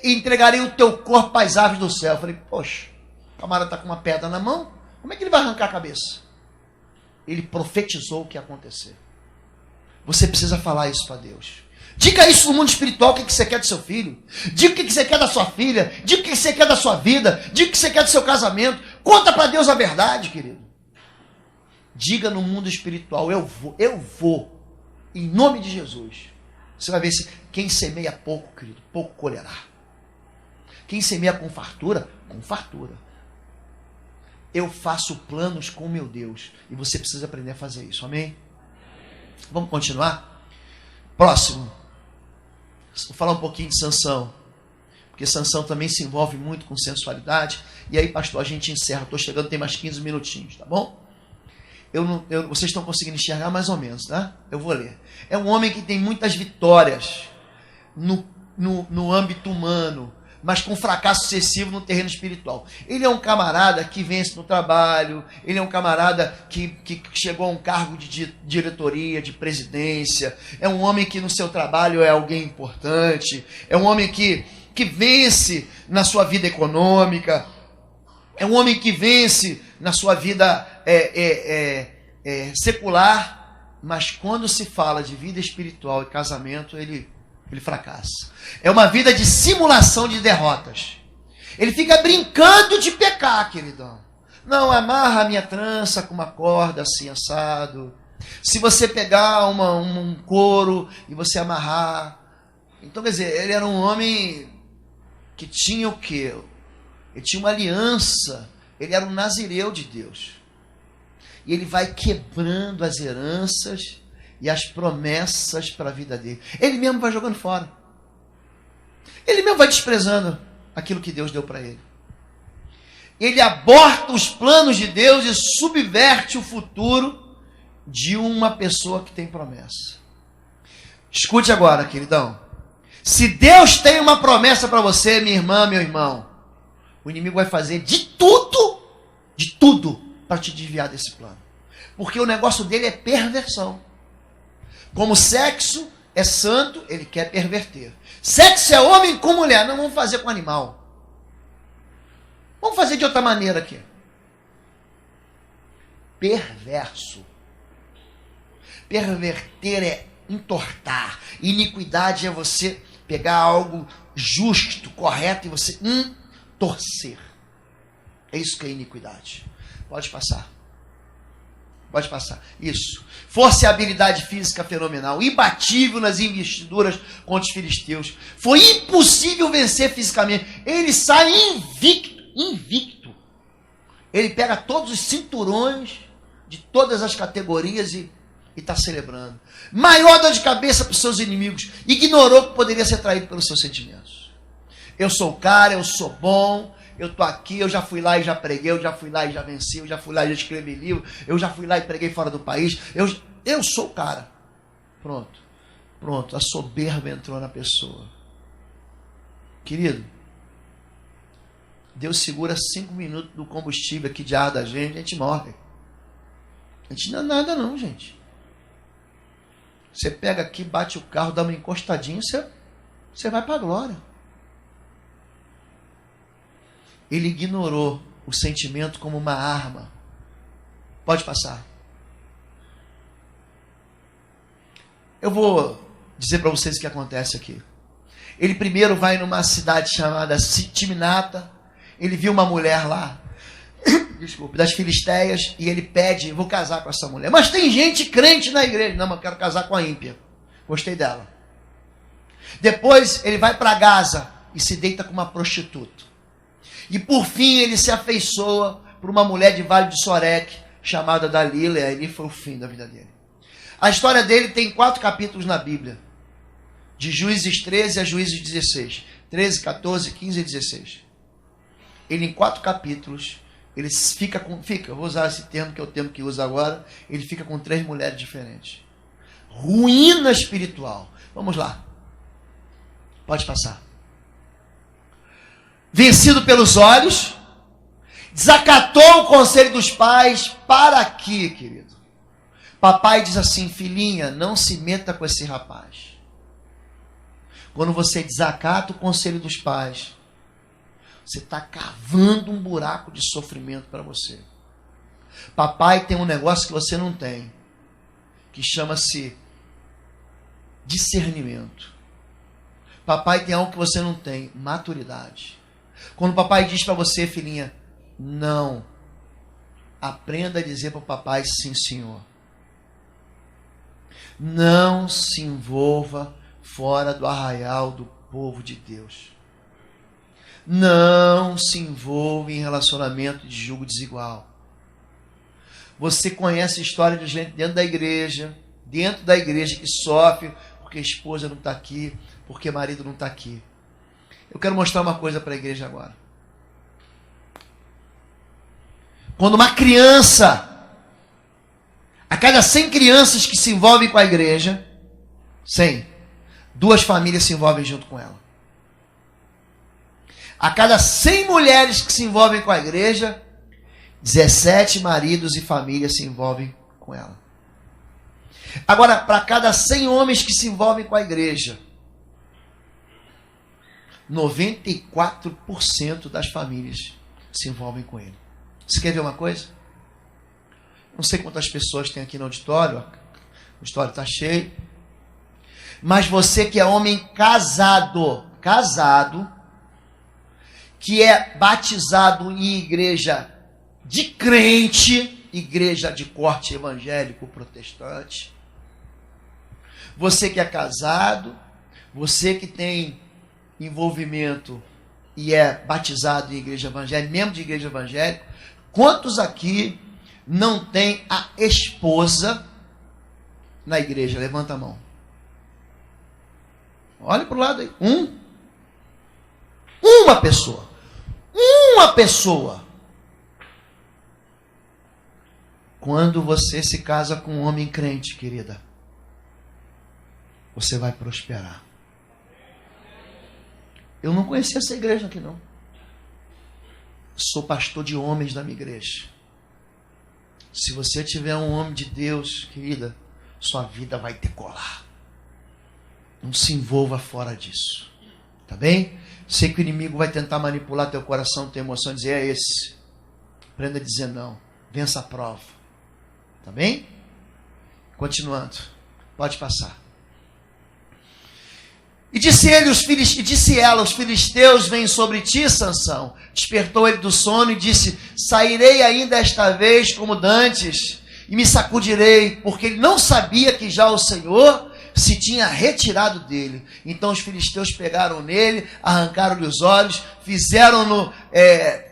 entregarei o teu corpo às aves do céu. Eu falei, poxa, o camarada está com uma pedra na mão, como é que ele vai arrancar a cabeça? Ele profetizou o que ia acontecer. Você precisa falar isso para Deus. Diga isso no mundo espiritual, o que você quer do seu filho. Diga o que você quer da sua filha. Diga o que você quer da sua vida. Diga o que você quer do seu casamento. Conta para Deus a verdade, querido. Diga no mundo espiritual, eu vou, em nome de Jesus. Você vai ver se quem semeia pouco, querido, pouco colherá. Quem semeia com fartura, com fartura. Eu faço planos com meu Deus. E você precisa aprender a fazer isso, amém? Vamos continuar? Próximo. Vou falar um pouquinho de Sansão. Porque Sansão também se envolve muito com sensualidade. E aí, pastor, a gente encerra. Estou chegando, tem mais 15 minutinhos, tá bom? vocês estão conseguindo enxergar mais ou menos, tá? Eu vou ler. É um homem que tem muitas vitórias no âmbito humano, mas com fracasso excessivo no terreno espiritual. Ele é um camarada que vence no trabalho, ele é um camarada que chegou a um cargo de diretoria, de presidência, é um homem que no seu trabalho é alguém importante, é um homem que vence na sua vida econômica, é um homem que vence na sua vida secular, mas quando se fala de vida espiritual e casamento, ele fracassa. É uma vida de simulação de derrotas. Ele fica brincando de pecar, queridão. Não, amarra a minha trança com uma corda assim, assado. Se você pegar um couro e você amarrar. Então, quer dizer, ele era um homem que tinha o quê? Ele tinha uma aliança. Ele era um nazireu de Deus. E ele vai quebrando as heranças e as promessas para a vida dele. Ele mesmo vai jogando fora. Ele mesmo vai desprezando aquilo que Deus deu para ele. Ele aborta os planos de Deus e subverte o futuro de uma pessoa que tem promessa. Escute agora, queridão. Se Deus tem uma promessa para você, minha irmã, meu irmão, o inimigo vai fazer de tudo, para te desviar desse plano. Porque o negócio dele é perversão. Como sexo é santo, ele quer perverter. Sexo é homem com mulher. Não vamos fazer com animal. Vamos fazer de outra maneira aqui. Perverso. Perverter é entortar. Iniquidade é você pegar algo justo, correto, e você torcer. É isso que é iniquidade. Pode passar. Pode passar. Isso. Força e habilidade física fenomenal. Imbatível nas investiduras contra os filisteus. Foi impossível vencer fisicamente. Ele sai invicto. Ele pega todos os cinturões de todas as categorias e está celebrando. Maior dor de cabeça para os seus inimigos. Ignorou que poderia ser traído pelos seus sentimentos. Eu sou o cara, eu sou bom. Eu estou aqui, eu já fui lá e já preguei, eu já fui lá e já venci, eu já fui lá e já escrevi livro, eu já fui lá e preguei fora do país, eu sou o cara. Pronto, a soberba entrou na pessoa. Querido, Deus segura 5 minutos do combustível aqui de ar da gente, a gente morre. A gente não é nada não, gente. Você pega aqui, bate o carro, dá uma encostadinha, você vai para a glória. Ele ignorou o sentimento como uma arma. Pode passar. Eu vou dizer para vocês o que acontece aqui. Ele primeiro vai numa cidade chamada Timnata. Ele viu uma mulher lá, das Filisteias, e ele pede, vou casar com essa mulher. Mas tem gente crente na igreja. Não, mas eu quero casar com a ímpia. Gostei dela. Depois ele vai para Gaza e se deita com uma prostituta. E por fim ele se afeiçoa por uma mulher de Vale de Sorek, chamada Dalila, e ali foi o fim da vida dele. A história dele tem 4 capítulos na Bíblia. De Juízes 13 a Juízes 16. 13, 14, 15 e 16. Ele em 4 capítulos, ele eu vou usar esse termo que é o termo que usa agora, ele fica com 3 mulheres diferentes. Ruína espiritual. Vamos lá. Pode passar. Vencido pelos olhos, desacatou o conselho dos pais. Para aqui, querido. Papai diz assim: filhinha, não se meta com esse rapaz. Quando você desacata o conselho dos pais, você está cavando um buraco de sofrimento para você. Papai tem um negócio que você não tem, que chama-se discernimento. Papai tem algo que você não tem, maturidade. Quando o papai diz para você, filhinha, não, aprenda a dizer para o papai, sim, senhor. Não se envolva fora do arraial do povo de Deus. Não se envolva em relacionamento de julgo desigual. Você conhece a história de gente dentro da igreja que sofre porque a esposa não está aqui, porque o marido não está aqui. Eu quero mostrar uma coisa para a igreja agora. Quando uma criança A cada 100 crianças que se envolvem com a igreja, 100, 2 famílias se envolvem junto com ela. A cada 100 mulheres que se envolvem com a igreja, 17 maridos e famílias se envolvem com ela. Agora, para cada 100 homens que se envolvem com a igreja, 94% das famílias se envolvem com ele. Você quer ver uma coisa? Não sei quantas pessoas tem aqui no auditório, o auditório está cheio. Mas você que é homem casado, que é batizado em igreja de crente, igreja de corte evangélico protestante, você que é casado, você que tem envolvimento e é batizado em igreja evangélica, membro de igreja evangélica, quantos aqui não tem a esposa na igreja? Levanta a mão. Olha para o lado aí. Uma pessoa. Uma pessoa. Quando você se casa com um homem crente, querida, você vai prosperar. Eu não conhecia essa igreja aqui, não. Sou pastor de homens da minha igreja. Se você tiver um homem de Deus, querida, sua vida vai decolar. Não se envolva fora disso. Tá bem? Sei que o inimigo vai tentar manipular teu coração, tua emoção, dizer, é esse. Aprenda a dizer não. Vença a prova. Tá bem? Continuando. Pode passar. E disse ela, os filisteus vêm sobre ti, Sansão. Despertou ele do sono e disse, sairei ainda esta vez como dantes, e me sacudirei, porque ele não sabia que já o Senhor se tinha retirado dele. Então os filisteus pegaram nele, arrancaram-lhe os olhos, fizeram-no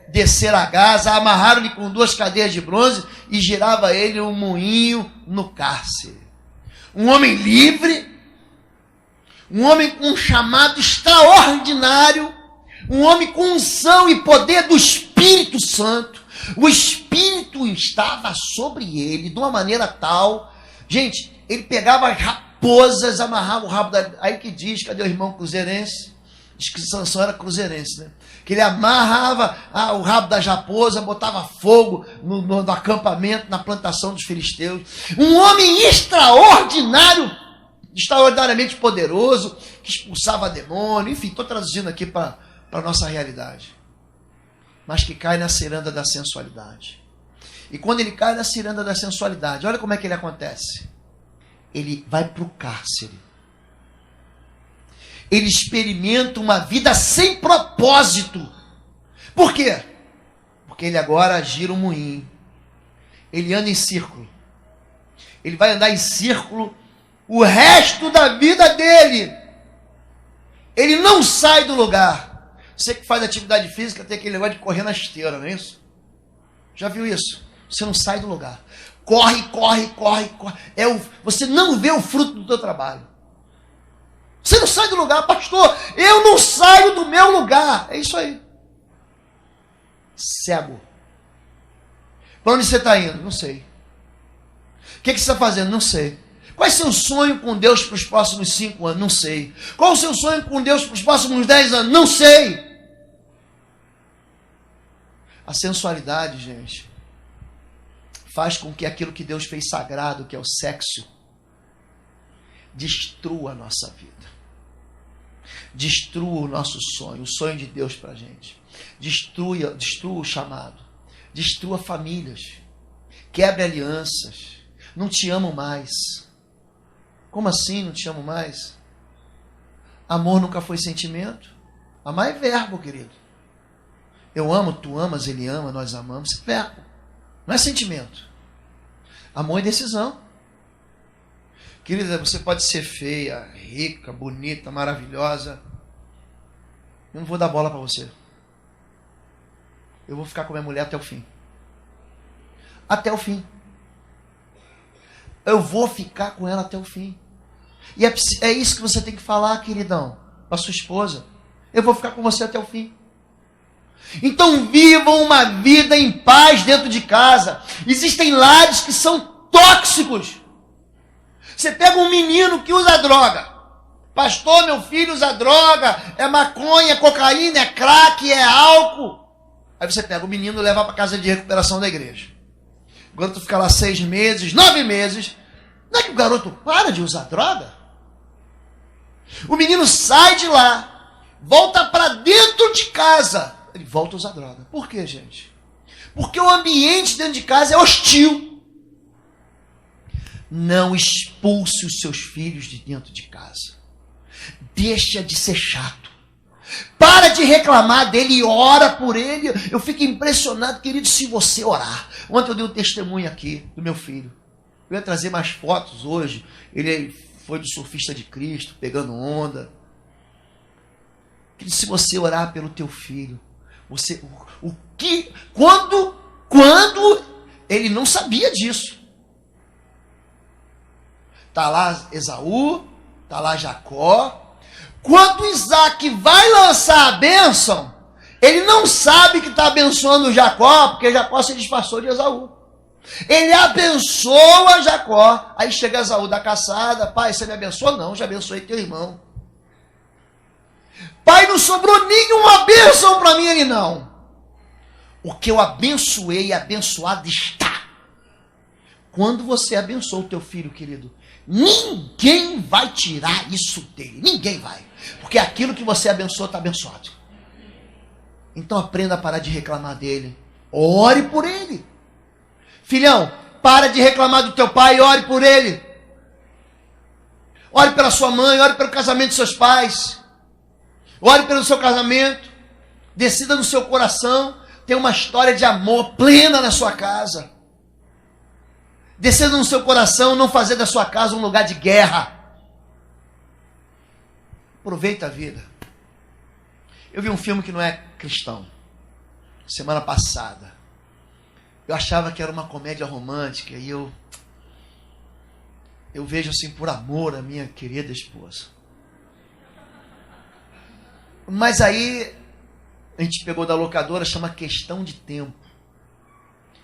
descer a Gaza, amarraram-lhe com 2 cadeias de bronze e girava ele um moinho no cárcere. Um homem livre, um homem com um chamado extraordinário, um homem com unção e poder do Espírito Santo. O Espírito estava sobre ele de uma maneira tal, gente, ele pegava as raposas, amarrava o rabo da... Aí que diz, cadê o irmão cruzeirense? Diz que Sansão era cruzeirense, né? Que ele amarrava o rabo das raposas, botava fogo no acampamento, na plantação dos filisteus. Um homem extraordinariamente poderoso, que expulsava demônio, enfim, estou traduzindo aqui para a nossa realidade. Mas que cai na ciranda da sensualidade. E quando ele cai na ciranda da sensualidade, olha como é que ele acontece. Ele vai para o cárcere. Ele experimenta uma vida sem propósito. Por quê? Porque ele agora gira um moinho. Ele anda em círculo. Ele vai andar em círculo o resto da vida dele. Ele não sai do lugar. Você que faz atividade física tem aquele negócio de correr na esteira, não é isso? Já viu isso? Você não sai do lugar. Corre. Você não vê o fruto do teu trabalho. Você não sai do lugar, pastor. Eu não saio do meu lugar. É isso aí. Cego. Para onde você está indo? Não sei. O que você está fazendo? Não sei. Qual é o seu sonho com Deus para os próximos 5 anos? Não sei. Qual é o seu sonho com Deus para os próximos 10 anos? Não sei. A sensualidade, gente, faz com que aquilo que Deus fez sagrado, que é o sexo, destrua a nossa vida. Destrua o nosso sonho, o sonho de Deus para a gente. Destrua o chamado. Destrua famílias. Quebre alianças. Não te amo mais. Como assim não te amo mais? Amor nunca foi sentimento. Amar é verbo, querido. Eu amo, tu amas, ele ama, nós amamos. É verbo. Não é sentimento. Amor é decisão. Querida, você pode ser feia, rica, bonita, maravilhosa. Eu não vou dar bola para você. Eu vou ficar com minha mulher até o fim. Até o fim. Eu vou ficar com ela até o fim. E é isso que você tem que falar, queridão, para sua esposa. Eu vou ficar com você até o fim. Então vivam uma vida em paz dentro de casa. Existem lares que são tóxicos. Você pega um menino que usa droga. Pastor, meu filho usa droga, é maconha, é cocaína, é crack, é álcool. Aí você pega o menino e leva para a casa de recuperação da igreja. O garoto fica lá 6 meses, 9 meses. Não é que o garoto para de usar droga? O menino sai de lá, volta para dentro de casa. Ele volta a usar droga. Por quê, gente? Porque o ambiente dentro de casa é hostil. Não expulse os seus filhos de dentro de casa. Deixa de ser chato. Para de reclamar dele e ora por ele. Eu fico impressionado, querido, se você orar. Ontem eu dei um testemunho aqui do meu filho. Eu ia trazer mais fotos hoje. Ele foi do surfista de Cristo, pegando onda. Querido, se você orar pelo teu filho, quando ele não sabia disso. Está lá Esaú, está lá Jacó. Quando Isaac vai lançar a bênção, ele não sabe que está abençoando Jacó, porque Jacó se disfarçou de Esaú. Ele abençoa Jacó. Aí chega Esaú da caçada. Pai, você me abençoou? Não, já abençoei teu irmão. Pai, não sobrou nenhuma bênção para mim. Ele não. O que eu abençoei, abençoado está. Quando você abençoa o teu filho, querido, ninguém vai tirar isso dele. Ninguém vai. Porque aquilo que você abençoa está abençoado. Então aprenda a parar de reclamar dele. Ore por ele. Filhão, para de reclamar do teu pai e ore por ele. Ore pela sua mãe, ore pelo casamento dos seus pais. Ore pelo seu casamento. Decida no seu coração ter uma história de amor plena na sua casa. Decida no seu coração não fazer da sua casa um lugar de guerra. Aproveita a vida. Eu vi um filme que não é cristão. Semana passada. Eu achava que era uma comédia romântica. E eu vejo assim por amor a minha querida esposa. Mas aí a gente pegou da locadora, chama Questão de Tempo.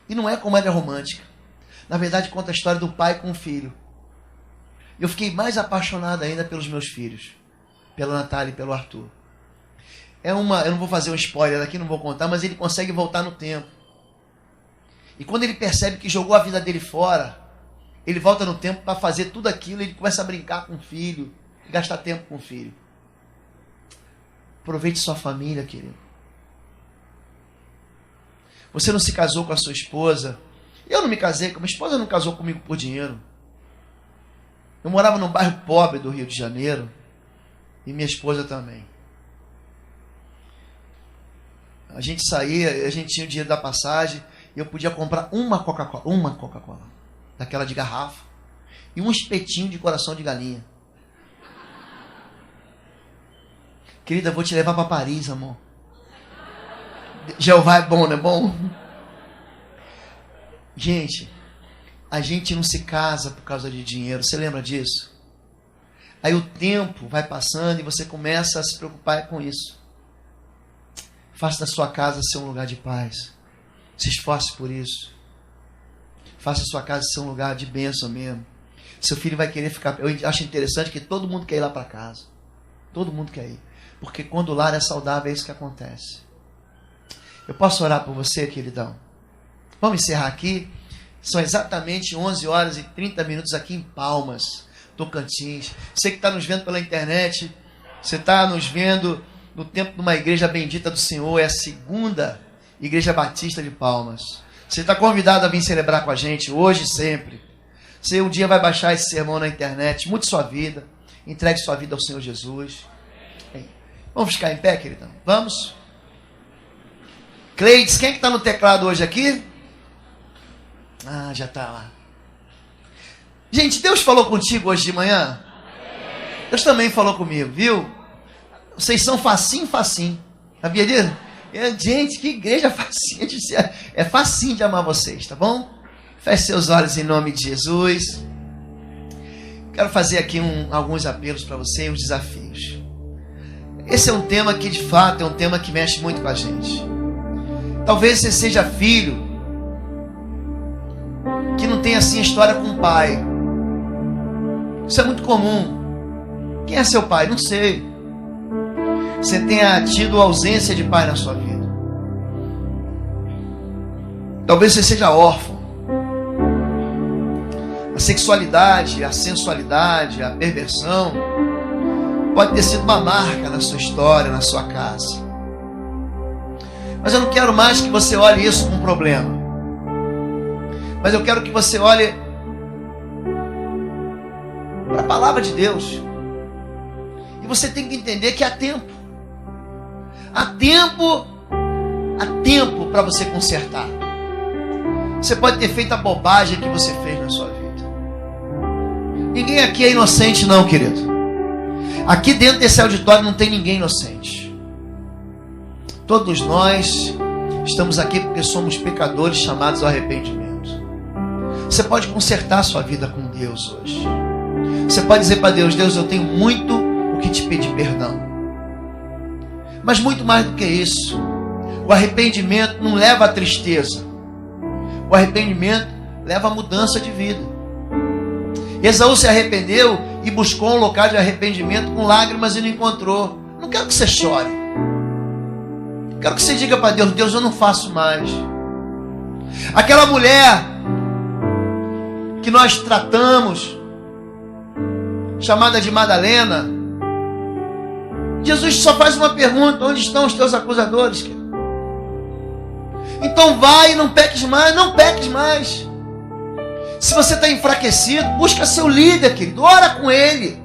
E não é comédia romântica. Na verdade, conta a história do pai com o filho. Eu fiquei mais apaixonado ainda pelos meus filhos. Pela Natália e pelo Arthur. Eu não vou fazer um spoiler aqui, não vou contar, mas ele consegue voltar no tempo. E quando ele percebe que jogou a vida dele fora, ele volta no tempo para fazer tudo aquilo, ele começa a brincar com o filho, gastar tempo com o filho. Aproveite sua família, querido. Você não se casou com a sua esposa. Eu não me casei, minha esposa não casou comigo por dinheiro. Eu morava num bairro pobre do Rio de Janeiro. E minha esposa também. A gente saía, a gente tinha o dinheiro da passagem. E eu podia comprar uma Coca-Cola. Daquela de garrafa. E um espetinho de coração de galinha. Querida, eu vou te levar para Paris, amor. Jeová é bom, não é bom? Gente, a gente não se casa por causa de dinheiro. Você lembra disso? Aí o tempo vai passando e você começa a se preocupar com isso. Faça da sua casa ser um lugar de paz. Se esforce por isso. Faça a sua casa ser um lugar de bênção mesmo. Seu filho vai querer ficar... Eu acho interessante que todo mundo quer ir lá para casa. Todo mundo quer ir. Porque quando o lar é saudável, é isso que acontece. Eu posso orar por você, queridão? Vamos encerrar aqui. São exatamente 11 horas e 30 minutos aqui em Palmas, Tocantins. Você que está nos vendo pela internet, você está nos vendo no tempo de uma igreja bendita do Senhor, é a segunda Igreja Batista de Palmas. Você está convidado a vir celebrar com a gente hoje e sempre. Você um dia vai baixar esse sermão na internet, mude sua vida, entregue sua vida ao Senhor Jesus. Vamos ficar em pé, queridão? Vamos? Cleides, quem é que está no teclado hoje aqui? Ah, já está lá. Gente, Deus falou contigo hoje de manhã? Deus também falou comigo, viu? Vocês são facinho. Sabia disso? Gente, que igreja facinha de ser. É facinho de amar vocês, tá bom? Feche seus olhos em nome de Jesus. Quero fazer aqui alguns apelos para você e uns desafios. Esse é um tema que, de fato, é um tema que mexe muito com a gente. Talvez você seja filho que não tenha tem assim história com o pai. Isso é muito comum. Quem é seu pai? Não sei. Você tenha tido ausência de pai na sua vida. Talvez você seja órfão. A sexualidade, a sensualidade, a perversão pode ter sido uma marca na sua história, na sua casa. Mas eu não quero mais que você olhe isso como um problema. Mas eu quero que você olhe para a palavra de Deus. E você tem que entender que há tempo. Há tempo para você consertar. Você pode ter feito a bobagem que você fez na sua vida. Ninguém aqui é inocente não, querido. Aqui dentro desse auditório não tem ninguém inocente. Todos nós estamos aqui porque somos pecadores chamados ao arrependimento. Você pode consertar a sua vida com Deus hoje. Você pode dizer para Deus: Deus, eu tenho muito o que te pedir perdão. Mas muito mais do que isso, o arrependimento não leva à tristeza. O arrependimento leva à mudança de vida. Esaú se arrependeu e buscou um local de arrependimento com lágrimas e não encontrou. Não quero que você chore. Quero que você diga para Deus: Deus, eu não faço mais. Aquela mulher que nós tratamos, chamada de Madalena, Jesus só faz uma pergunta: onde estão os teus acusadores, querido? Então vai e não peques mais, não peques mais. Se você está enfraquecido, busca seu líder, querido, ora com ele.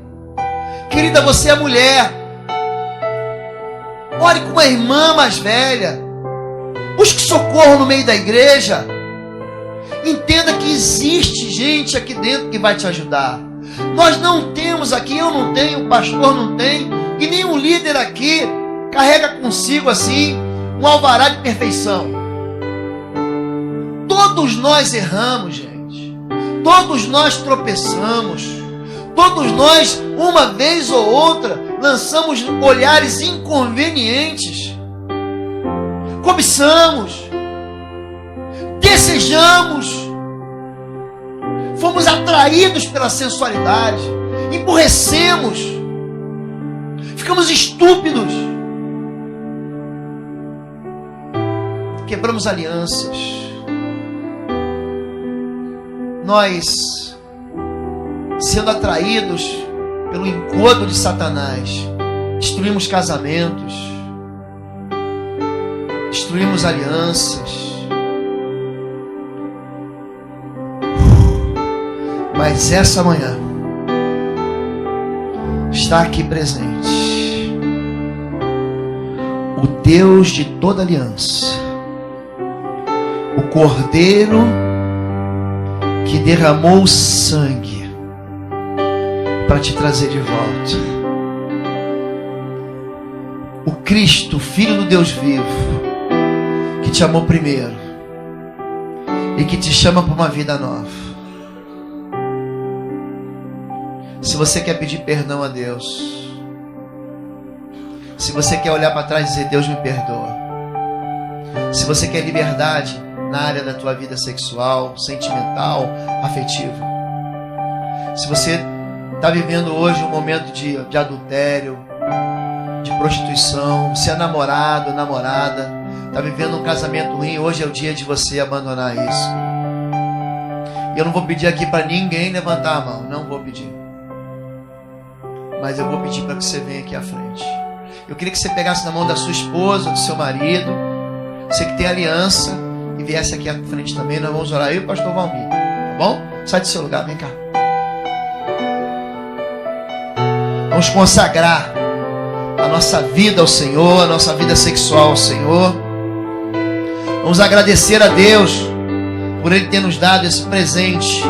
Querida, você é mulher, ore com uma irmã mais velha, busque socorro no meio da igreja. Entenda que existe gente aqui dentro que vai te ajudar. Nós não temos aqui, eu não tenho, o pastor não tem, e nenhum líder aqui carrega consigo assim um alvará de perfeição. Todos nós erramos, gente. Todos nós tropeçamos. Todos nós, uma vez ou outra, lançamos olhares inconvenientes. Cobiçamos. Desejamos. Fomos atraídos pela sensualidade. Emburrecemos. Ficamos estúpidos. Quebramos alianças. Nós, sendo atraídos pelo engodo de Satanás, destruímos casamentos, destruímos alianças. Mas essa manhã está aqui presente o Deus de toda aliança, o Cordeiro que derramou sangue para te trazer de volta. O Cristo, Filho do Deus vivo, que te amou primeiro e que te chama para uma vida nova. Se você quer pedir perdão a Deus, se você quer olhar para trás e dizer: Deus me perdoa, se você quer liberdade na área da tua vida sexual, sentimental, afetiva, se você está vivendo hoje um momento de adultério, de prostituição, se é namorado, namorada, está vivendo um casamento ruim, hoje é o dia de você abandonar isso. E eu não vou pedir aqui para ninguém levantar a mão, não vou pedir. Mas eu vou pedir para que você venha aqui à frente. Eu queria que você pegasse na mão da sua esposa, do seu marido, você que tem aliança, e viesse aqui à frente também. Nós vamos orar, eu e o pastor Valmir, tá bom? Sai do seu lugar, vem cá. Vamos consagrar a nossa vida ao Senhor, a nossa vida sexual ao Senhor. Vamos agradecer a Deus por Ele ter nos dado esse presente.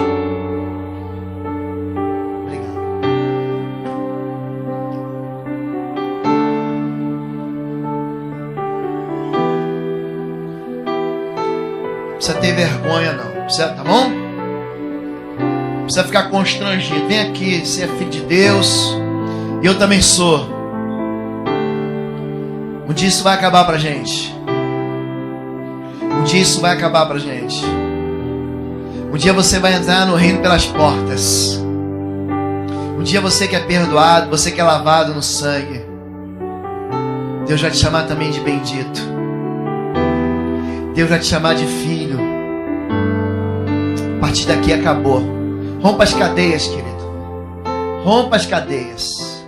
Não precisa ter vergonha não, precisa, tá bom? Não precisa ficar constrangido. Vem aqui, você é filho de Deus, e eu também sou. Um dia isso vai acabar pra gente. Um dia isso vai acabar pra gente. Um dia você vai entrar no reino pelas portas. Um dia você que é perdoado, você que é lavado no sangue, Deus vai te chamar também de bendito. Deus vai te chamar de filho. A partir daqui acabou. Rompa as cadeias, querido. Rompa as cadeias.